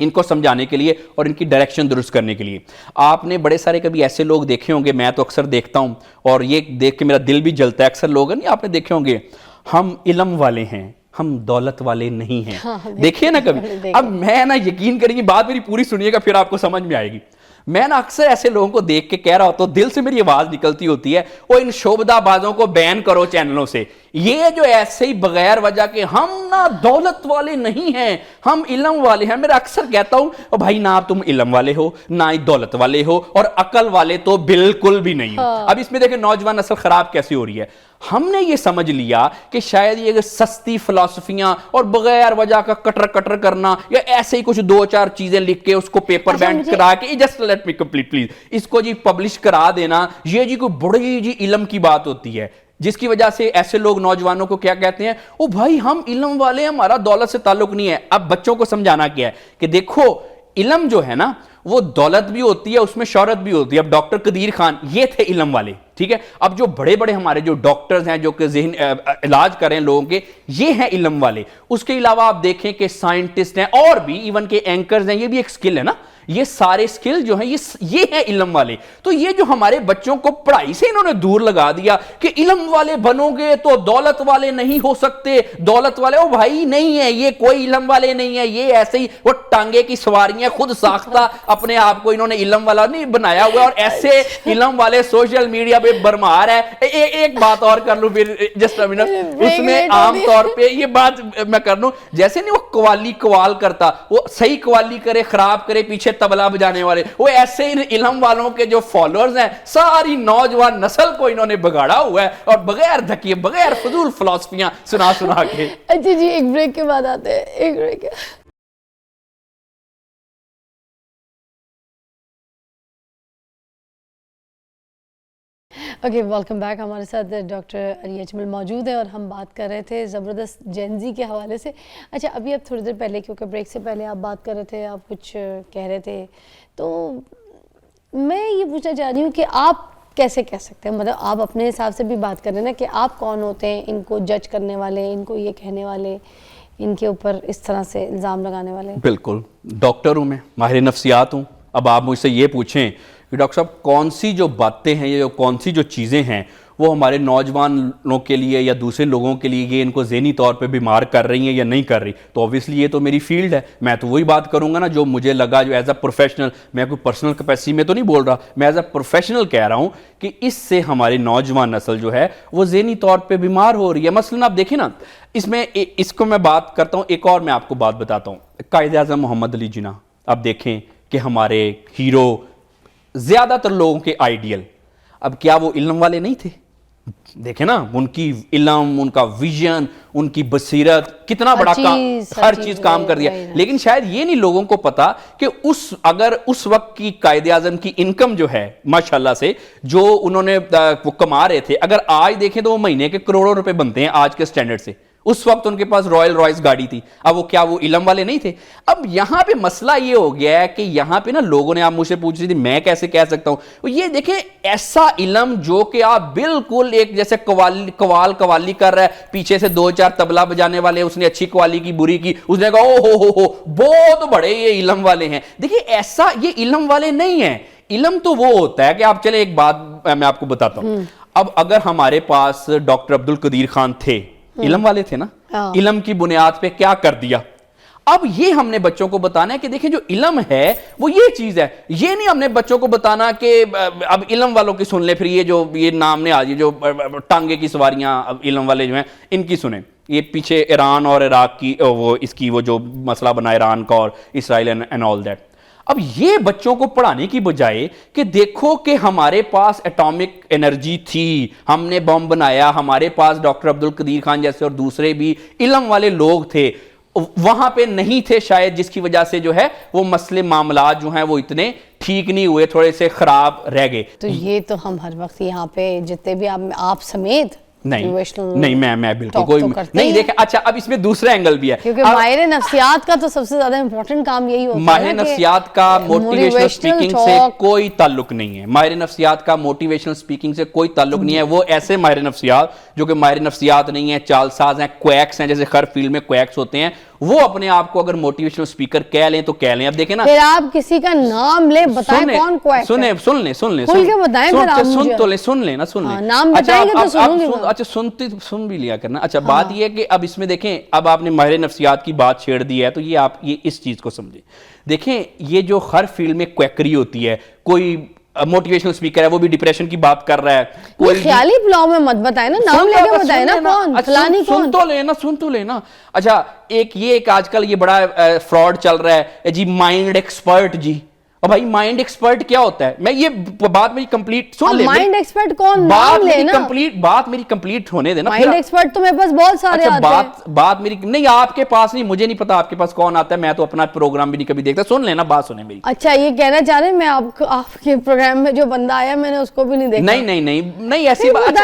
इनको समझाने के लिए और इनकी डायरेक्शन दुरुस्त करने के लिए। आपने बड़े सारे कभी ऐसे लोग देखे होंगे, मैं तो अक्सर देखता हूं और ये देख के मेरा दिल भी जलता है, अक्सर लोग नहीं, आपने देखे होंगे, हम इल्म वाले हैं, हम दौलत वाले नहीं हैं। हाँ, देखिए ना कभी। अब मैं ना, यकीन करेंगे, बात मेरी पूरी सुनिएगा फिर आपको समझ में आएगी। मैं ना अक्सर ऐसे लोगों को देख के कह रहा होता हूं, दिल से मेरी आवाज निकलती होती है, वो इन शोबदाबाजों को बैन करो चैनलों से। ये जो ऐसे ही बगैर वजह के हम ना दौलत वाले नहीं हैं, हम इल्म वाले हैं, मेरा अक्सर कहता हूं भाई ना तुम इल्म वाले हो ना ही दौलत वाले हो, और अकल वाले तो बिल्कुल भी नहीं हो। हाँ। अब इसमें देखें नौजवान नस्ल खराब कैसी हो रही है। हमने ये समझ लिया कि शायद ये सस्ती फिलॉसफियां और बगैर वजह का कटर कटर करना, या ऐसे ही कुछ दो चार चीजें लिख के उसको पेपर बैंड करा के, just let me complete please, इसको जी पब्लिश करा देना, ये जी कोई बड़ी जी इल्म की बात होती है, जिसकी वजह से ऐसे लोग नौजवानों को क्या कहते हैं, ओ भाई हम इल्म वाले हैं, हमारा दौलत से ताल्लुक नहीं है। अब बच्चों को समझाना क्या है कि देखो, इल्म जो है ना वो दौलत भी होती है, उसमें शौहरत भी होती है। अब डॉक्टर कदीर खान ये थे इल्म वाले, ठीक है। अब जो बड़े बड़े हमारे जो डॉक्टर्स हैं, जो कि इलाज कर रहे हैं लोगों के, ये हैं इल्म वाले। उसके अलावा आप देखें कि साइंटिस्ट हैं और भी, इवन के एंकर्स हैं, ये भी एक स्किल है ना, ये सारे स्किल जो हैं ये है इल्म वाले। तो ये जो हमारे बच्चों को पढ़ाई से इन्होंने दूर लगा दिया कि इल्म वाले बनोगे तो दौलत वाले नहीं हो सकते, दौलत वाले ओ भाई नहीं है, ये कोई इल्म वाले नहीं है, ये ऐसे ही वो टांगे की सवारियां खुद साख्ता अपने आप को इन्होंने इल्म वाला नहीं बनाया हुआ, और ऐसे इल्म वाले सोशल मीडिया पे बरमार है। एक बात और कर लूं फिर जस्ट अ मिनट, उसमें आमतौर पे ये बात मैं कर लूं, जैसे नहीं वो कवाल करता, वो सही कवाली करे खराब करे पीछे तबला बजाने वाले, वो ऐसे ही इल्म वालों के जो फॉलोअर्स हैं सारी नौजवान नस्ल को इन्होंने बिगाड़ा हुआ है, और बगैर धकिए बगैर फजूल फिलॉसफियां सुना के। अच्छा जी, एक ब्रेक के बाद आते हैं, एक ब्रेक। Okay, welcome back. हमारे साथ डॉक्टर अली अजमल मौजूद है और हम बात कर रहे थे ज़बरदस्त जेनजी के हवाले से। अच्छा, अभी आप थोड़ी देर पहले, क्योंकि ब्रेक से पहले आप बात कर रहे थे, आप कुछ कह रहे थे, तो मैं ये पूछना चाह रही हूँ कि आप कैसे कह सकते हैं, मतलब आप अपने हिसाब से भी बात कर रहे हैं ना, कि आप कौन होते हैं इनको जज करने वाले, इनको ये कहने वाले, इनके ऊपर इस तरह से इल्ज़ाम लगाने वाले? बिल्कुल, डॉक्टर हूँ मैं, माहिर नफ्सियात हूँ। अब आप मुझसे ये पूछें कि डॉक्टर साहब कौन सी जो बातें हैं या कौन सी जो चीज़ें हैं वो हमारे नौजवानों के लिए या दूसरे लोगों के लिए ये इनको ज़हनी तौर पे बीमार कर रही हैं या नहीं कर रही, तो ऑब्वियसली ये तो मेरी फील्ड है, मैं तो वही बात करूंगा ना जो मुझे लगा, जो एज अ प्रोफेशनल, मैं कोई पर्सनल कैपेसिटी में तो नहीं बोल रहा, मैं एज अ प्रोफेशनल कह रहा हूँ कि इससे हमारी नौजवान नस्ल जो है वो ज़हनी तौर पर बीमार हो रही है। मसलन आप देखें ना, इसमें इसको मैं बात करता हूँ, एक और मैं आपको बात बताता हूँ, कायद-ए-आज़म मोहम्मद अली जिन्ना, आप देखें कि हमारे हीरो, ज़्यादातर लोगों के आइडियल, अब क्या वो इल्म वाले नहीं थे? देखें ना, उनकी इल्म, उनका विजन, उनकी बसीरत, कितना बड़ा काम, हर चीज काम कर दिया। लेकिन शायद ये नहीं लोगों को पता कि अगर उस वक्त की कायद-ए-आज़म की इनकम जो है माशाल्लाह से जो उन्होंने वो कमा रहे थे, अगर आज देखें तो वो महीने के करोड़ों रुपए बनते हैं आज के स्टैंडर्ड से। उस वक्त उनके पास रॉयल रॉयस गाड़ी थी, अब वो क्या वो इल्म वाले नहीं थे? अब यहां पे मसला ये हो गया है कि यहां पे ना लोगों ने, आप मुझसे पूछ रही थी मैं कैसे कह सकता हूं, ये देखें ऐसा इल्म जो कि आप बिल्कुल एक जैसे कवाली कर रहा है, पीछे से दो चार तबला बजाने वाले, उसने अच्छी कवाली की बुरी की, उसने कहा ओ हो बहुत बड़े ये इल्म वाले हैं। देखिए ऐसा ये इल्म वाले नहीं है। इल्म तो वो होता है कि आप चले, एक बात मैं आपको बताता हूं, अब अगर हमारे पास डॉक्टर अब्दुल कदीर खान थे, इल्म वाले थे ना, इल्म की बुनियाद पे क्या कर दिया। अब ये हमने बच्चों को बताना है कि देखिए जो इल्म है वो ये चीज है, ये नहीं हमने बच्चों को बताना कि अब इल्म वालों की सुन ले, फिर ये नाम ने आज जो टांगे की सवारियां अब इल्म वाले जो हैं इनकी सुने। ये पीछे ईरान और इराक की वो जो मसला बना ईरान का और इसराइल एंड ऑल दैट। अब ये बच्चों को पढ़ाने की बजाय कि देखो कि हमारे पास एटॉमिक एनर्जी थी, हमने बम बनाया, हमारे पास डॉक्टर अब्दुल कदीर खान जैसे और दूसरे भी इल्म वाले लोग थे, वहां पे नहीं थे शायद, जिसकी वजह से जो है वो मसले मामलात जो हैं वो इतने ठीक नहीं हुए, थोड़े से खराब रह गए। तो ये तो हम हर वक्त यहाँ पे जितने भी आप समेत नहीं मैं बिल्कुल कोई नहीं देखे। अच्छा, अब इसमें दूसरा एंगल भी है, क्योंकि माहिर नफ्सियात का तो सबसे ज्यादा इंपॉर्टेंट काम यही होता है। माहिर नफ्सियात का मोटिवेशनल स्पीकिंग से कोई ताल्लुक नहीं है, माहिर नफ्सियात का मोटिवेशनल स्पीकिंग से कोई ताल्लुक नहीं है। वो ऐसे माहिर नफ्सियात जो कि माहिर नफ्सियात नहीं है, चालसाज हैं, क्वैक्स हैं, जैसे हर फील्ड में क्वैक्स होते हैं, वो अपने आप को अगर मोटिवेशनल स्पीकर कह लें तो कह लें। अब देखें ना, फिर आप किसी का नाम ले, बताएं कौन क्वैक है। सुन ले सुन लेना, नाम बताएंगे तो सुनूंगी। अच्छा सुन भी लिया करना। अच्छा, बात ये है कि अब इसमें देखें, अब आपने माहिर नफ्सियात की बात छेड़ दी है तो ये आप ये इस चीज को समझें। देखें ये जो हर फील्ड में क्वैकरी होती है, कोई मोटिवेशनल स्पीकर है वो भी डिप्रेशन की बात कर रहा है, कोई ख्याली पुलाव में मत बताए ना, नाम लेके बताए ना कौन फलानी कौन। सुन तो लेना। अच्छा, एक आजकल ये बड़ा फ्रॉड चल रहा है जी, माइंड एक्सपर्ट जी। और भाई माइंड एक्सपर्ट क्या होता है? मैं ये बात मेरी कंप्लीट सुन ले। माइंड एक्सपर्ट कौन, नाम लेना। बात मेरी कंप्लीट होने देना। माइंड एक्सपर्ट तो मेरे पास बहुत सारे आते हैं। बात मेरी नहीं, आपके पास नहीं, मुझे नहीं पता आपके पास कौन आता है, मैं तो अपना प्रोग्राम भी नहीं कभी देखता। सुन लेना, बात सुने मेरी। अच्छा, ये कहना चाह रहे हैं मैं आपके प्रोग्राम में जो बंदा आया मैंने उसको भी नहीं देखा? नहीं ऐसी बात।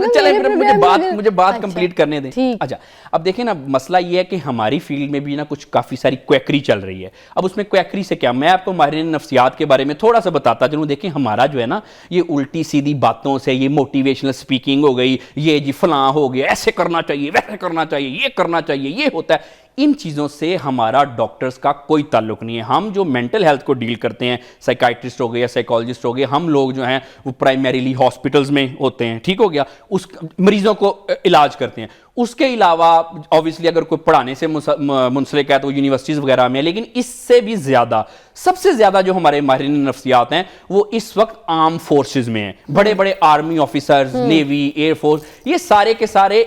चले मुझे बात कंप्लीट करने दें। अच्छा, अब देखें ना, मसला ये है कि हमारी फील्ड में भी ना कुछ काफी सारी क्वैकरी चल रही है। अब उसमें क्वैकरी से क्या, मैं आपको माहिरीन नफ्सियात के बारे में थोड़ा सा बताता चलूँ। देखिए हमारा जो है ना, ये उल्टी सीधी बातों से, ये मोटिवेशनल स्पीकिंग हो गई, ये जी फलां हो गया, ऐसे करना चाहिए, वैसे करना चाहिए, ये करना चाहिए, ये होता है, इन चीज़ों से हमारा डॉक्टर्स का कोई ताल्लुक नहीं है। हम जो मेंटल हेल्थ को डील करते हैं, साइकाइट्रिस्ट हो गए या साइकोलॉजिस्ट हो गए, हम लोग जो हैं वो प्राइमरीली हॉस्पिटल्स में होते हैं, ठीक हो गया, उस मरीजों को इलाज करते हैं। उसके अलावा ऑब्वियसली अगर कोई पढ़ाने से मुंसलिक है तो यूनिवर्सिटीज़ वगैरह में, लेकिन इससे भी ज़्यादा, सबसे ज़्यादा जो हमारे माहिरीन नफ्सियात हैं वो इस वक्त आर्म फोर्सेज में हैं। बड़े बड़े आर्मी ऑफिसर्स, नेवी, एयरफोर्स, ये सारे के सारे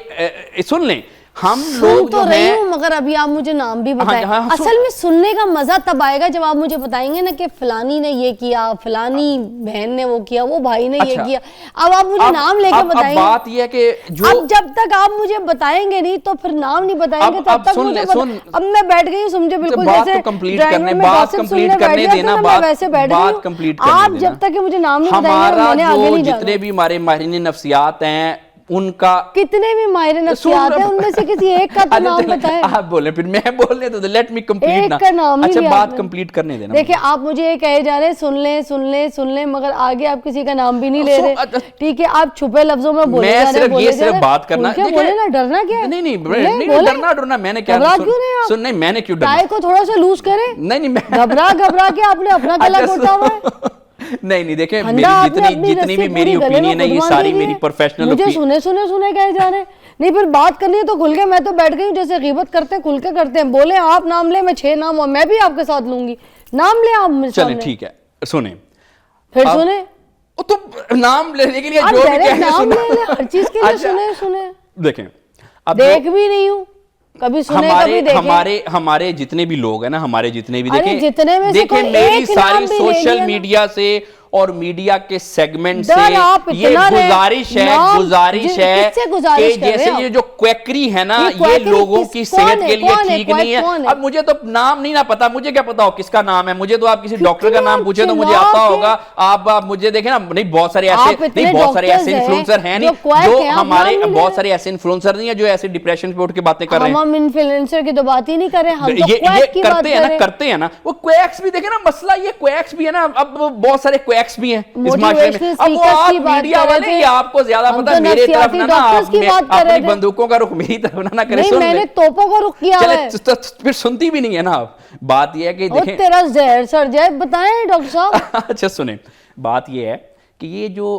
सुन लें, हम लोग तो रही हूँ, मगर अभी आप मुझे नाम भी बताएं। असल में सुनने का मजा तब आएगा जब आप मुझे बताएंगे ना कि फलानी ने ये किया, फलानी बहन ने वो किया, वो भाई ने ये किया। अब आप मुझे नाम लेके बताएंगे। बात ये है कि जो अब जब तक आप मुझे बताएंगे नहीं तो फिर नाम नहीं बताएंगे तब तक मुझे अब मैं बैठ गई हूँ, समझे बिल्कुल जैसे कंप्लीट करने, बात कंप्लीट करने देना, बात कंप्लीट करने देना। आप जब तक मुझे नाम नहीं बताएंगे मैंने आगे नहीं जाना। जितने भी हमारे माहिरीन नफ्सियात हैं उनका, कितने भी माहिर नफ्सियात हैं उनमें से किसी एक का तो नाम बताएं। आप बोले फिर मैं बोलने तो लेट मी कंप्लीट ना। अच्छा बात कंप्लीट करने देना। देखिए आप मुझे ये कहे जा रहे हैं सुन लें सुन लें सुन लें, मगर आगे आप किसी का नाम भी नहीं ले रहे। ठीक है, आप छुपे लफ्जों में बोले जा रहे हैं, सिर्फ बात करना, बोले ना, डरना क्या है? नहीं डरना मैंने क्या सुन, नहीं मैंने क्यों डरना, को थोड़ा सा लूज करे, नहीं घबरा के आपने अपना गला घोटा हुआ है। नहीं देखिए, जितनी भी मेरी ओपिनियन है ये सारी मेरी प्रोफेशनल मुझे सुने कहे जा रहे हैं। नहीं फिर बात करनी है तो खुल के, मैं तो बैठ गई हूँ जैसे गीबत करते हैं, खुल के करते हैं। बोले आप नाम ले, मैं 6 नाम और मैं भी आपके साथ लूंगी, नाम ले आप मुझे। चले ठीक है, सुने फिर सुने तो नाम लेने के लिए जो भी कहे नाम ले, हर चीज के लिए सुने। देखें अब देख भी नहीं हूँ कभी, सुने कभी देखे। हमारे जितने भी लोग हैं ना, हमारे जितने भी देखें, जितने में से देखें मेरी सारी सोशल मीडिया से और मीडिया के सेगमेंट से ये गुजारिश है कि जैसे ये जो क्वैकरी है ना, ये लोगों की सेहत के लिए ठीक नहीं है। अब मुझे तो नाम नहीं ना पता, मुझे क्या पता हो किसका नाम है, मुझे तो आप किसी डॉक्टर का नाम पूछे तो मुझे आता होगा। आप मुझे देखें ना, नहीं बहुत सारे ऐसे इन्फ्लुएंसर हैं नहीं जो हमारे, बहुत सारे ऐसे इन्फ्लुएंसर नहीं है जो ऐसे डिप्रेशन पे उठ के बातें कर रहे हैं। हम इन्फ्लुएंसर की तो बात ही नहीं कर रहे, हम तो ये करते हैं ना, वो क्वैक्स भी देखे ना, मसला ये क्वैक्स भी है ना, अब बहुत सारे क्वैक्स भी हैं इस माशरे में। अब वो आप मीडिया वाले, ये आपको ज्यादा पता, मेरे तरफ ना अपनी बंदूकों का रुख मेरी तरफ ना करे। नहीं, मैंने तोपों का रुख किया है। फिर सुनती भी नहीं है ना आप। बात ये है कि देखें, तेरा जहर सर जाए, बताएं डॉक्टर साहब। अच्छा सुने, बात ये है कि ये जो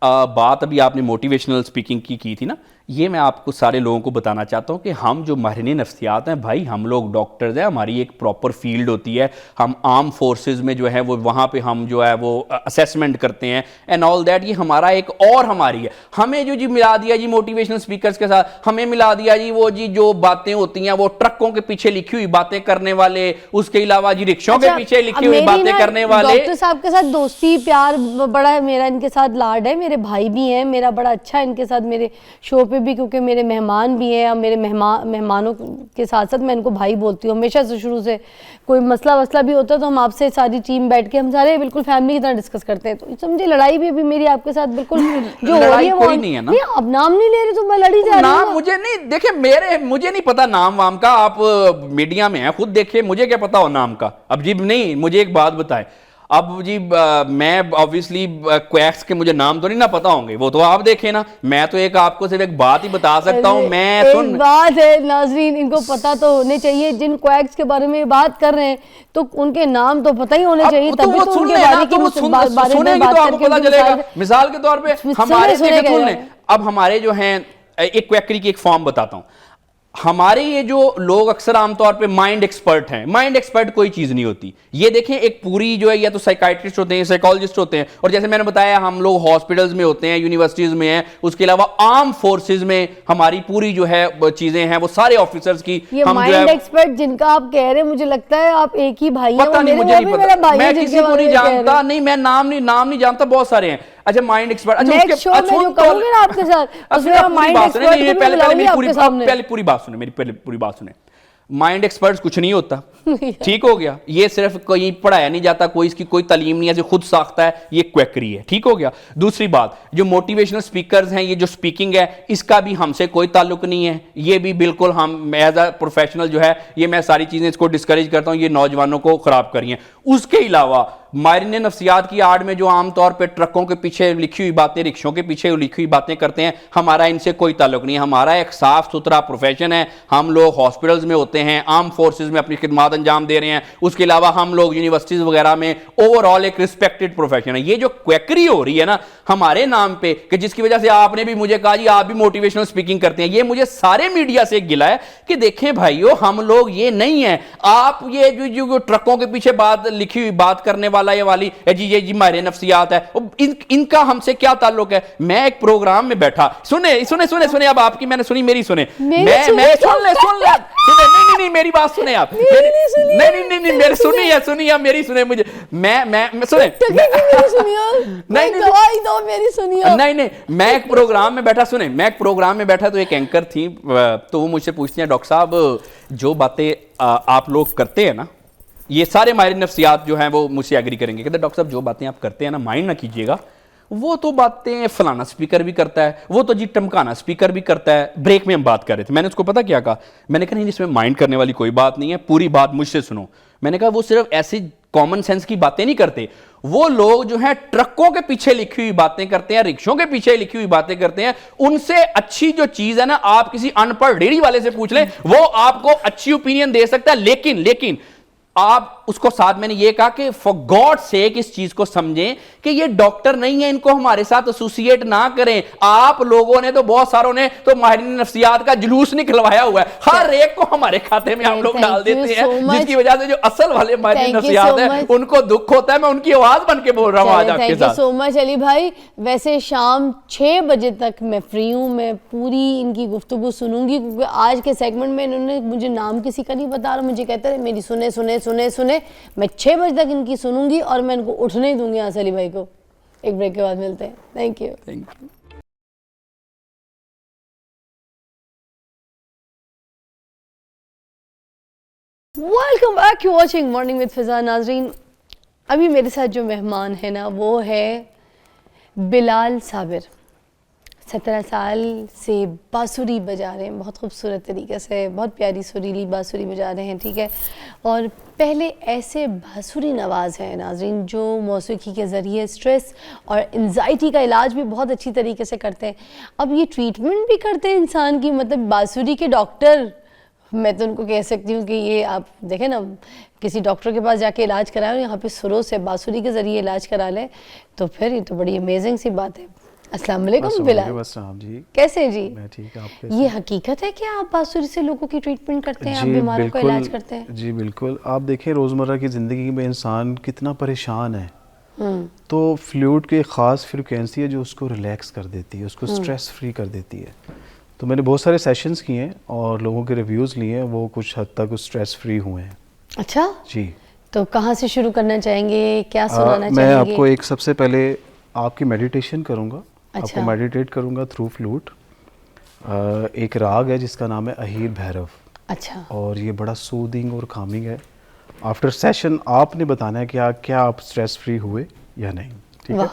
बात अभी आपने मोटिवेशनल स्पीकिंग की थी ना, ये मैं आपको सारे लोगों को बताना चाहता हूँ कि हम जो माहिरीन नफ्सियात हैं भाई, हम लोग डॉक्टर्स हैं, हमारी एक प्रॉपर फील्ड होती है। हम आर्म फोर्सेस में जो है वो वहाँ पे हम जो है वो असेसमेंट करते हैं एंड ऑल दैट। ये हमारा एक और हमारी है, हमें जो जी मिला दिया जी मोटिवेशनल स्पीकर्स के साथ, हमें मिला दिया जी वो जी जो बातें होती हैं वो ट्रकों के पीछे लिखी हुई बातें करने वाले, उसके अलावा जी रिक्शों के पीछे लिखी हुई बातें करने वाले। डॉक्टर साहब के साथ दोस्ती प्यार बड़ा है मेरा, इनके साथ लाड है, मेरे भाई भी हैं, मेरा बड़ा अच्छा इनके साथ मेरे शो पे भी, क्योंकि मेरे मेहमान भी हैं और मेरे मेहमानों के साथ साथ मैं इनको भाई बोलती हूँ हमेशा से, शुरू से। कोई मसला वसला भी होता है तो हम आपसे सारी टीम बैठ के हम सारे बिल्कुल फैमिली की तरह डिस्कस करते हैं। तो समझे, लड़ाई भी अभी मेरी आपके साथ बिल्कुल जो हो रही है वो नहीं है ना। नहीं, अब नाम नहीं ले रही तो मैं लड़ी जा रही हूँ। मुझे नहीं, देखिए मुझे नहीं पता नाम वाम का, आप मीडिया में है खुद देखिए, मुझे क्या पता हो नाम का। अब जी नहीं, मुझे एक बात बताएं, अब जी मैं ऑब्वियसली क्वैक्स के मुझे नाम तो नहीं ना पता होंगे, वो तो आप देखें ना। मैं तो एक आपको सिर्फ एक बात ही बता सकता हूँ। मैं सुन, बात है नाजरीन, इनको पता तो होने चाहिए, जिन क्वैक्स के बारे में बात कर रहे हैं तो उनके नाम तो पता ही होने चाहिए, तभी तो उनके बारे में बात आपको पता चलेगा। मिसाल के तौर पे हमारे सुन लें, अब हमारे जो हैं एक क्वैकरी की एक फॉर्म बताता हूँ। हमारे ये जो लोग अक्सर आमतौर पे माइंड एक्सपर्ट हैं, माइंड एक्सपर्ट कोई चीज नहीं होती। ये देखें, एक पूरी जो है या तो साइकाइट्रिस्ट होते हैं, साइकोलॉजिस्ट होते हैं, और जैसे मैंने बताया हम लोग हॉस्पिटल्स में होते हैं, यूनिवर्सिटीज में हैं, उसके अलावा आर्म फोर्सेज में हमारी पूरी जो है चीजें हैं, वो सारे ऑफिसर्स की। ये माइंड एक्सपर्ट जिनका आप कह रहे हैं, मुझे लगता है आप एक ही भाई हैं। पता नहीं, मुझे नहीं पता, मैं किसी को नहीं जानता, नहीं मैं नाम नहीं जानता, बहुत सारे हैं। अच्छा माइंड एक्सपर्ट, अच्छा नेक्स्ट शो में जो करूंगे ना आपके साथ, उसमें माइंड एक्सपर्ट को पहले आपके पूरी बात सुने, मेरी पहले पूरी बात सुने। माइंड एक्सपर्ट्स कुछ नहीं होता, ठीक हो गया। ये सिर्फ कोई पढ़ाया नहीं जाता, कोई इसकी कोई तालीम नहीं है, जो खुद साख्ता है, ये क्वैकरी है, ठीक हो गया। दूसरी बात, जो मोटिवेशनल स्पीकर्स हैं, ये जो स्पीकिंग है, इसका भी हमसे कोई ताल्लुक नहीं है। ये भी बिल्कुल हम एज अ प्रोफेशनल जो है, ये मैं सारी चीजें इसको डिस्करेज करता हूं, ये नौजवानों को खराब करी हैं। उसके अलावा माहिरीन नफ्सियात की आड़ में जो आमतौर पे ट्रकों के पीछे लिखी हुई बातें, रिक्शों के पीछे लिखी हुई बातें करते हैं, हमारा इनसे कोई ताल्लुक नहीं है। हमारा एक साफ सुथरा प्रोफेशन है। हम लोग हॉस्पिटल्स में होते हैं, आर्म फोर्सेज में अपनी खिदमत अंजाम दे रहे हैं। उसके अलावा हम लोग यूनिवर्सिटीज वगैरह में ओवरऑल एक रिस्पेक्टेड प्रोफेशन है। ये जो क्वैकरी हो रही है ना हमारे नाम पे, कि जिसकी वजह से आपने भी मुझे कहा जी आप भी मोटिवेशनल स्पीकिंग करते हैं, ये मुझे सारे मीडिया से गिला है कि देखें भाइयों हम लोग ये नहीं है। आप ये जो ट्रकों के पीछे बात लिखी हुई बात करने वाला ये वाली ये जी माहिर नफ्सियात है, इनका हमसे क्या ताल्लुक है। मैं एक प्रोग्राम में बैठा, सुने सुने सुने सुने, अब आपकी मैंने सुनी, मेरी सुने, मैं सुन ले नहीं मेरी बात सुने आप, नहीं मेरी सुनिए आप मेरी सुने, मुझे मैं सुने नहीं मैं एक प्रोग्राम में बैठा, सुने मैं एक प्रोग्राम में बैठा तो एक एंकर थी, तो वो मुझसे पूछती हैं डॉक्टर साहब जो बातें आप लोग करते हैं ना, ये सारे माहिर नफ्सियात जो हैं वो मुझसे एग्री करेंगे, कहते डॉक्टर साहब जो बातें आप करते हैं ना माइंड ना कीजिएगा, वो तो बातें फलाना स्पीकर भी करता है, वो तो जी टमकाना स्पीकर भी करता है। ब्रेक में हम बात कर रहे थे, मैंने उसको पता क्या कहा, मैंने कहा नहीं इसमें माइंड करने वाली कोई बात नहीं है, पूरी बात मुझसे सुनो। मैंने कहा वो सिर्फ ऐसी कॉमन सेंस की बातें नहीं करते, वो लोग जो हैं ट्रकों के पीछे लिखी हुई बातें करते हैं, रिक्शों के पीछे लिखी हुई बातें करते हैं। उनसे अच्छी जो चीज है ना आप किसी अनपढ़ डेयरी वाले से पूछ लें, वो आपको अच्छी ओपिनियन दे सकता है, लेकिन आप उसको साथ मैंने ये कहा कि फॉर गॉड सेक इस चीज को समझें कि ये डॉक्टर नहीं है, इनको हमारे साथ एसोसिएट ना करें। आप लोगों ने तो बहुत सारों ने तो माहिरीन नफ्सियात का जुलूस निकलवाया हुआ है, हर एक को हमारे खाते में हम लोग डाल देते हैं, जिसकी वजह से जो असल वाले माहिरीन नफ्सियात है उनको दुख होता है। मैं उनकी आवाज बन के बोल रहा हूं आज आपके साथ। सो मच अली भाई। वैसे शाम 6 बजे तक मैं फ्री हूं, मैं पूरी इनकी गुफ्तगू सुनूंगी, क्योंकि आज के सेगमेंट में इन्होंने मुझे नाम किसी का नहीं बता रहा, मुझे कहते रहे मेरी सुने सुने सुने सुने। मैं 6 बजे तक इनकी सुनूंगी और मैं इनको उठने ही दूंगी यहाँ से। अली भाई को एक ब्रेक के बाद मिलते हैं। Thank you. Welcome back, you watching morning with Fiza. नाजरीन अभी मेरे साथ जो मेहमान है ना वो है बिलाल साबिर। 17 साल से बांसुरी बजा रहे हैं, बहुत खूबसूरत तरीके से, बहुत प्यारी सुरीली बांसुरी बजा रहे हैं, ठीक है। और पहले ऐसे बांसुरी नवाज हैं नाज़रीन जो मौसीकी के ज़रिए स्ट्रेस और एंजाइटी का इलाज भी बहुत अच्छी तरीके से करते हैं। अब ये ट्रीटमेंट भी करते हैं इंसान की, मतलब बांसुरी के डॉक्टर, मैं तो उनको कह सकती हूँ कि ये आप देखें ना, किसी डॉक्टर के पास जाके इलाज कराएं और यहाँ पे सुरों से बांसुरी के ज़रिए इलाज करा लें, तो फिर ये तो बड़ी अमेजिंग सी बात है। अस्सलाम वालेकुम बिलाल जी, कैसे जी? मैं ठीक, आप कैसे? ये हकीकत है कि आप बांसुरी से लोगों की ट्रीटमेंट करते हैं, आप बीमारों का इलाज करते हैं? जी बिल्कुल। आप देखें रोज़मर्रा की ज़िंदगी में इंसान कितना परेशान है, तो फ्लूइड की ख़ास फ्रिक्वेंसी है जो उसको रिलैक्स कर देती है, उसको स्ट्रेस फ्री कर देती है। तो मैंने बहुत सारे सेशंस किए हैं और लोगों के रिव्यूज़ लिए हैं, वो कुछ हद तक स्ट्रेस फ्री हुए हैं। अच्छा जी, तो कहाँ से शुरू करना चाहेंगे, क्या सुनाना चाहेंगे? मैं आपको एक सबसे पहले आपकी मेडिटेशन करूँगा। अच्छा। आपको मेडिटेट करूँगा थ्रू फ्लूट। एक राग है जिसका नाम है अहीर भैरव। अच्छा। और ये बड़ा सूदिंग और कामिंग है। आफ्टर सेशन आपने बताना है कि क्या आप स्ट्रेस फ्री हुए या नहीं, ठीक है?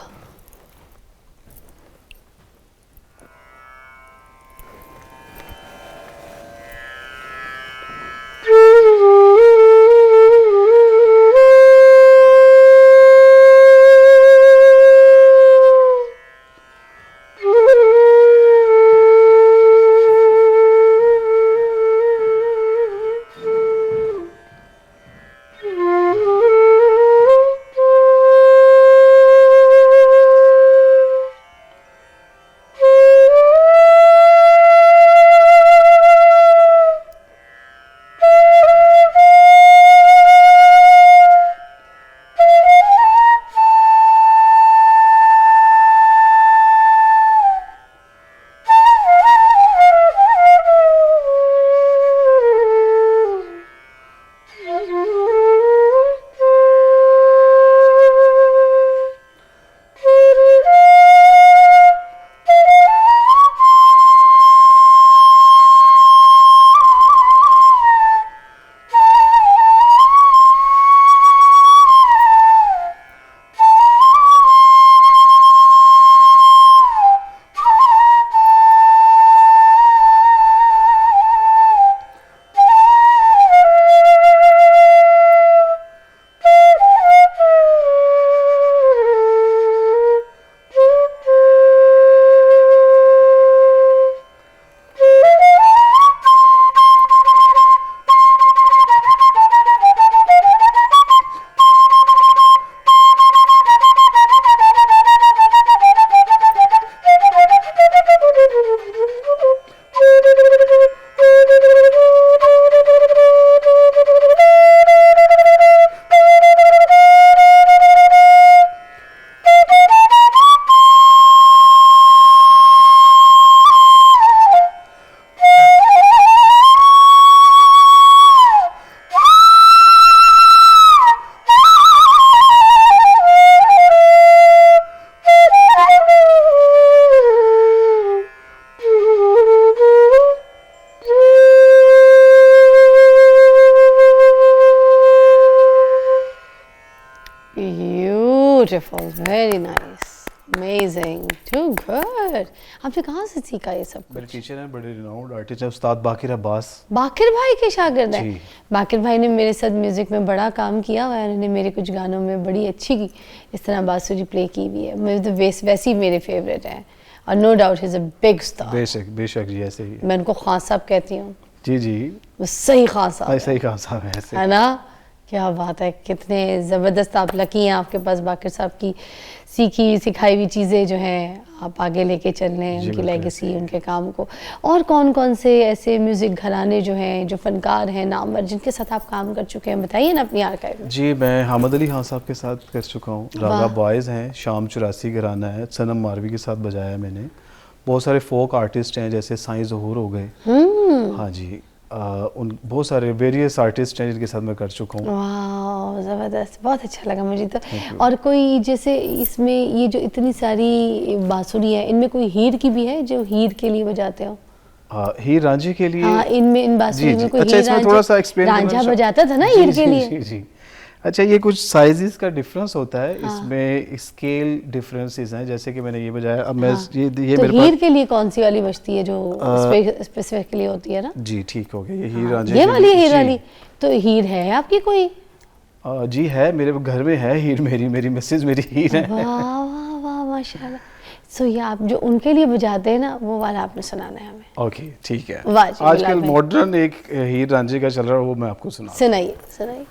Beautiful, very nice, amazing, too good. आपने कहाँ से सीखा ये सब मेरे कुछ? टीचर हैं, बड़े रिनाउंड आर्टिस्ट हैं, उस्ताद बाकिर अब्बास। बाकिर भाई के शागिर्द हैं? जी। बाकिर भाई ने मेरे साथ म्यूज़िक में बड़ा काम किया हुआ है, उन्होंने मेरे कुछ गानों में बड़ी अच्छी इस तरह बांसुरी प्ले की हुई है। मुझे तो वैसे ही मेरे फेवरेट हैं, और no doubt is a big star. बेशक बेशक जी, ऐसे ही। मैं उनको खान साहब कहती हूँ, जी जी, वो सही खान साहब ऐसा ही कहा साहब, ऐसे। है ना? क्या बात है, कितने ज़बरदस्त आप लकी हैं, आपके पास बाकिर साहब की सीखी सिखाई हुई चीज़ें जो हैं आप आगे लेके चल रहे हैं, जी, उनकी बिल्कुल लेगेसी, उनके काम को। और कौन कौन से ऐसे म्यूज़िक घराने जो हैं, जो फनकार हैं नामवर, जिनके साथ आप काम कर चुके हैं, बताइए ना अपनी आर्काइव में। जी, मैं हामिद अली खान साहब के साथ कर चुका हूँ, रागा वाह। बॉयज़ हैं, शाम 84 घराना है, सनम मारवी के साथ बजाया मैंने। बहुत सारे फोक आर्टिस्ट हैं, जैसे साईं ज़हूर हो गए। हाँ जी, उन बहुत सारे वेरियस आर्टिस्ट हैं जिनके साथ मैं कर चुका हूँ। वाह, ज़बरदस्त, बहुत अच्छा लगा मुझे तो। और कोई जैसे इसमें ये जो इतनी सारी बांसुरी है, इनमें कोई हीर की भी है जो हीर के लिए बजाते हो? हीर रांझे के लिए। हाँ, इनमें इन बांसुरी जी, में जी। कोई अच्छा, हीर इसमें थोड़ा सा एक्सप्लेन रांझा बजाता था ना हीर के लिए? जी जी। अच्छा, ये कुछ साइजेस का डिफरेंस होता है, इसमें स्केल डिफरेंसेस हैं, जैसे कि मैंने ये बजाया, अब मैं ये तो मेरे हीर पास। के लिए कौन सी वाली बजती है जो स्पेसिफिकली होती है ना? जी ठीक हो गया, ये हीर हाँ, रांझे ये के वाली लिए- हीर जी। वाली। तो हीर है आपकी कोई? जी है, मेरे घर में है हीर, मेरी मिसेज मेरी हीर है। वाह वाह वाह, माशाल्लाह। सो ये आप जो उनके लिए बजाते हैं ना, वो वाला आपने सुनाना है हमें। ओके ठीक है। वाह जी, आजकल बिलाल भाई। मॉडर्न एक हीर रांझे का चल रहा है, वो मैं आपको सुना। सुनाइए सुनाइए।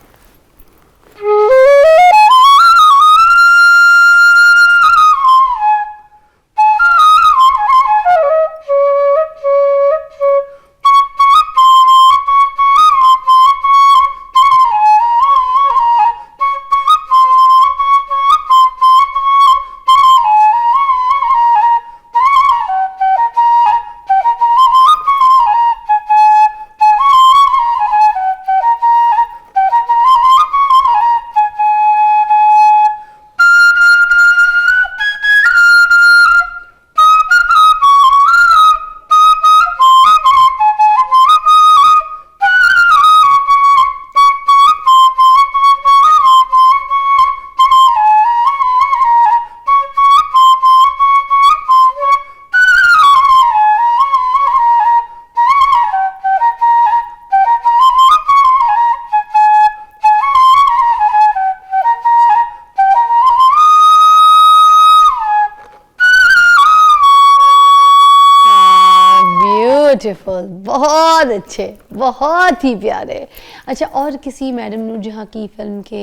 ब्यूटीफुल, बहुत अच्छे, बहुत ही प्यारे। अच्छा, और किसी मैडम नूरजहां की फिल्म के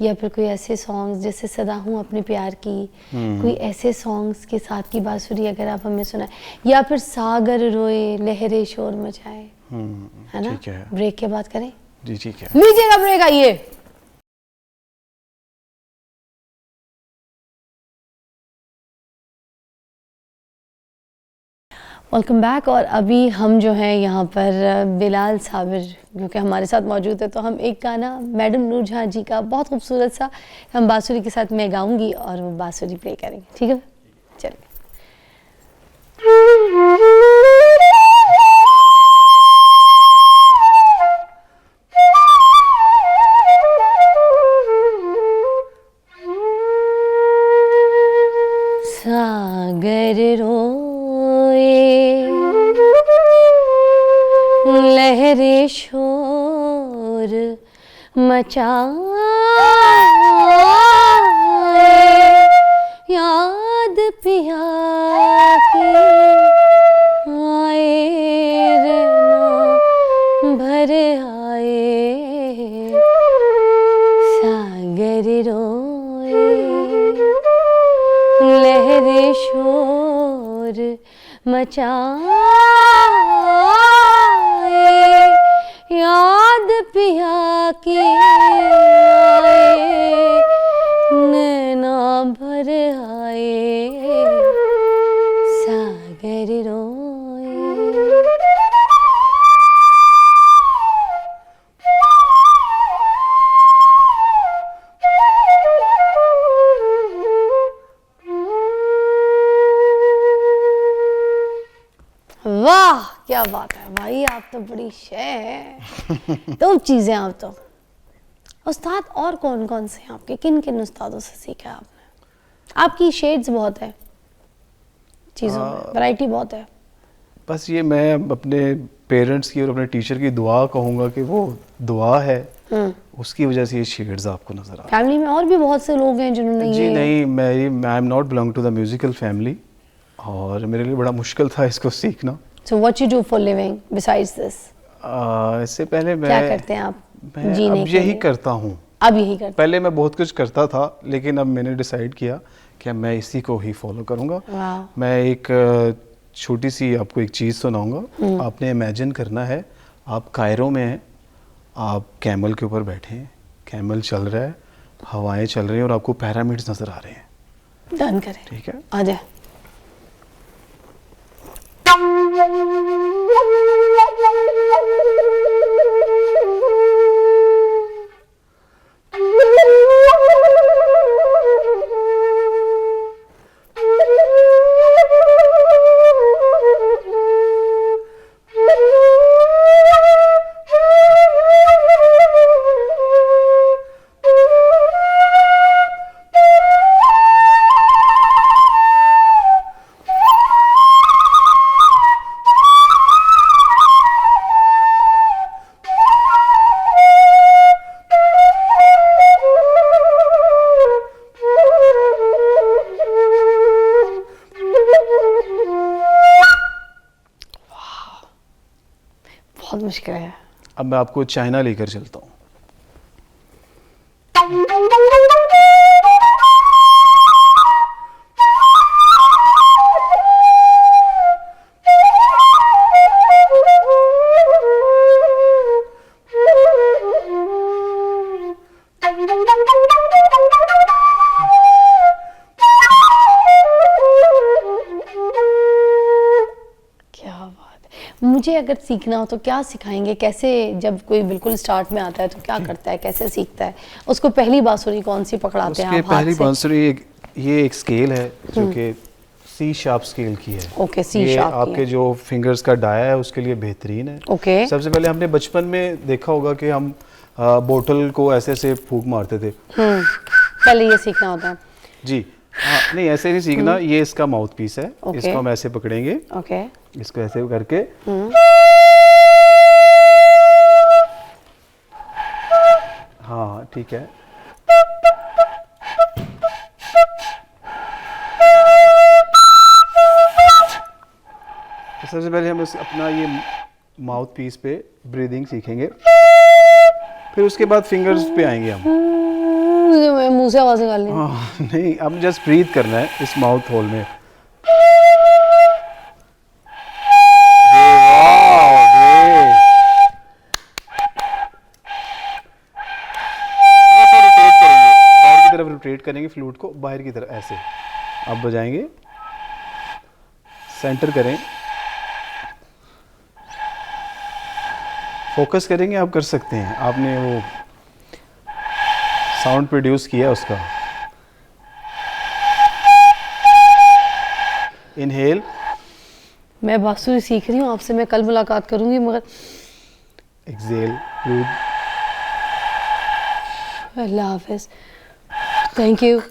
या फिर कोई ऐसे सॉन्ग्स जैसे सदा हूँ अपने प्यार की, कोई ऐसे सॉन्ग्स के साथ की बांसुरी अगर आप हमें सुनाए, या फिर सागर रोए लहरे शोर मचाए, है ना? ठीक है। ब्रेक के बाद करें? जी ठीक है। लीजिएगा ब्रेक, आइए। Welcome back. और अभी हम जो हैं यहाँ पर बिलाल साबिर क्योंकि हमारे साथ मौजूद है, तो हम एक गाना मैडम नूरजहां जी का बहुत खूबसूरत सा हम बांसुरी के साथ मैं गाऊंगी और वो बांसुरी प्ले करेंगे, ठीक है? चलिए। सागर रोए लहरे शोर मचाए, याद पिया की आए रे ना भर आए, सागर रोए लहरे शोर मचाए, याद पिया की आए, नैना भर आए, सागर रोए। वाह, क्या बात है भाई, आप तो बड़ी शे है। तो चीज़ें आप तो। उस्ताद और कौन कौन से हैं आपके, किन किन उस्तादों से सीखा आपने? आपकी शेड्स बहुत है चीज़ों में, वैरायटी बहुत है। बस ये मैं अपने पेरेंट्स की और अपने टीचर की दुआ कहूँगा कि वो दुआ है, उसकी वजह से ये शेड्स आपको नजर आ रहे फैमिली में और भी बहुत से लोग हैं जिन्होंने हैं। जी ये नहीं, I am not belong to the musical family, और मेरे लिए बड़ा मुश्किल था इसको सीखना। So what you do for living besides this? इससे पहले मैं क्या करते हैं आप मैं जीने अब के यही लिए? करता हूँ। अब यही करते पहले मैं बहुत कुछ करता था, लेकिन अब मैंने डिसाइड किया कि मैं इसी को ही फॉलो करूँगा। वाह। मैं एक छोटी सी आपको एक चीज़ सुनाऊंगा। आपने इमेजिन करना है आप कायरो में हैं, आप कैमल के ऊपर बैठे हैं, कैमल चल रहा है, हवाएं चल रही हैं और आपको पैरामिड्स नज़र आ रहे हैं। डन करें, ठीक है, आ जाए। बहुत मुश्किल है। अब मैं आपको चाइना लेकर चलता हूँ। क्या बात है। मुझे अगर सीखना हो तो क्या सिखाएंगे, कैसे? जब कोई बिल्कुल स्टार्ट में आता है तो क्या करता है, कैसे सीखता है? उसको पहली बांसुरी कौन सी पकड़ाते हैं उसके आप हाथ पहली से? बांसुरी ये एक स्केल है जो कि सी शार्प स्केल की है। ओके, सी ये शार्प की आपके है। जो फिंगर्स का डाया है उसके लिए बेहतरीन है। ओके। सबसे पहले हमने बचपन में देखा होगा कि हम बोतल को ऐसे ऐसे फूंक मारते थे। पहले ये सीखना होता है। जी हाँ, नहीं ऐसे नहीं सीखना। ये इसका माउथ पीस है, ओके। इसको हम ऐसे पकड़ेंगे, ओके। इसको ऐसे करके हाँ ठीक है। तो सबसे पहले हम अपना ये माउथ पीस पे ब्रीदिंग सीखेंगे, फिर उसके बाद फिंगर्स पे आएंगे हम। मैं मुंह से आवाज निकाल ली। हाँ नहीं, अब जस्ट ब्रीथ करना है इस माउथ होल में। बाहर की तरफ रोटेट करेंगे फ्लूट को, बाहर की तरफ ऐसे आप बजाएंगे। सेंटर करें, फोकस करेंगे, आप कर सकते हैं। आपने वो साउंड प्रोड्यूस किया उसका। इनहेल। मैं बांसुरी सीख रही हूँ आपसे, मैं कल मुलाकात करूंगी, मगर एक्सेल। ब्रीथ। अल्लाह हाफिज, थैंक यू।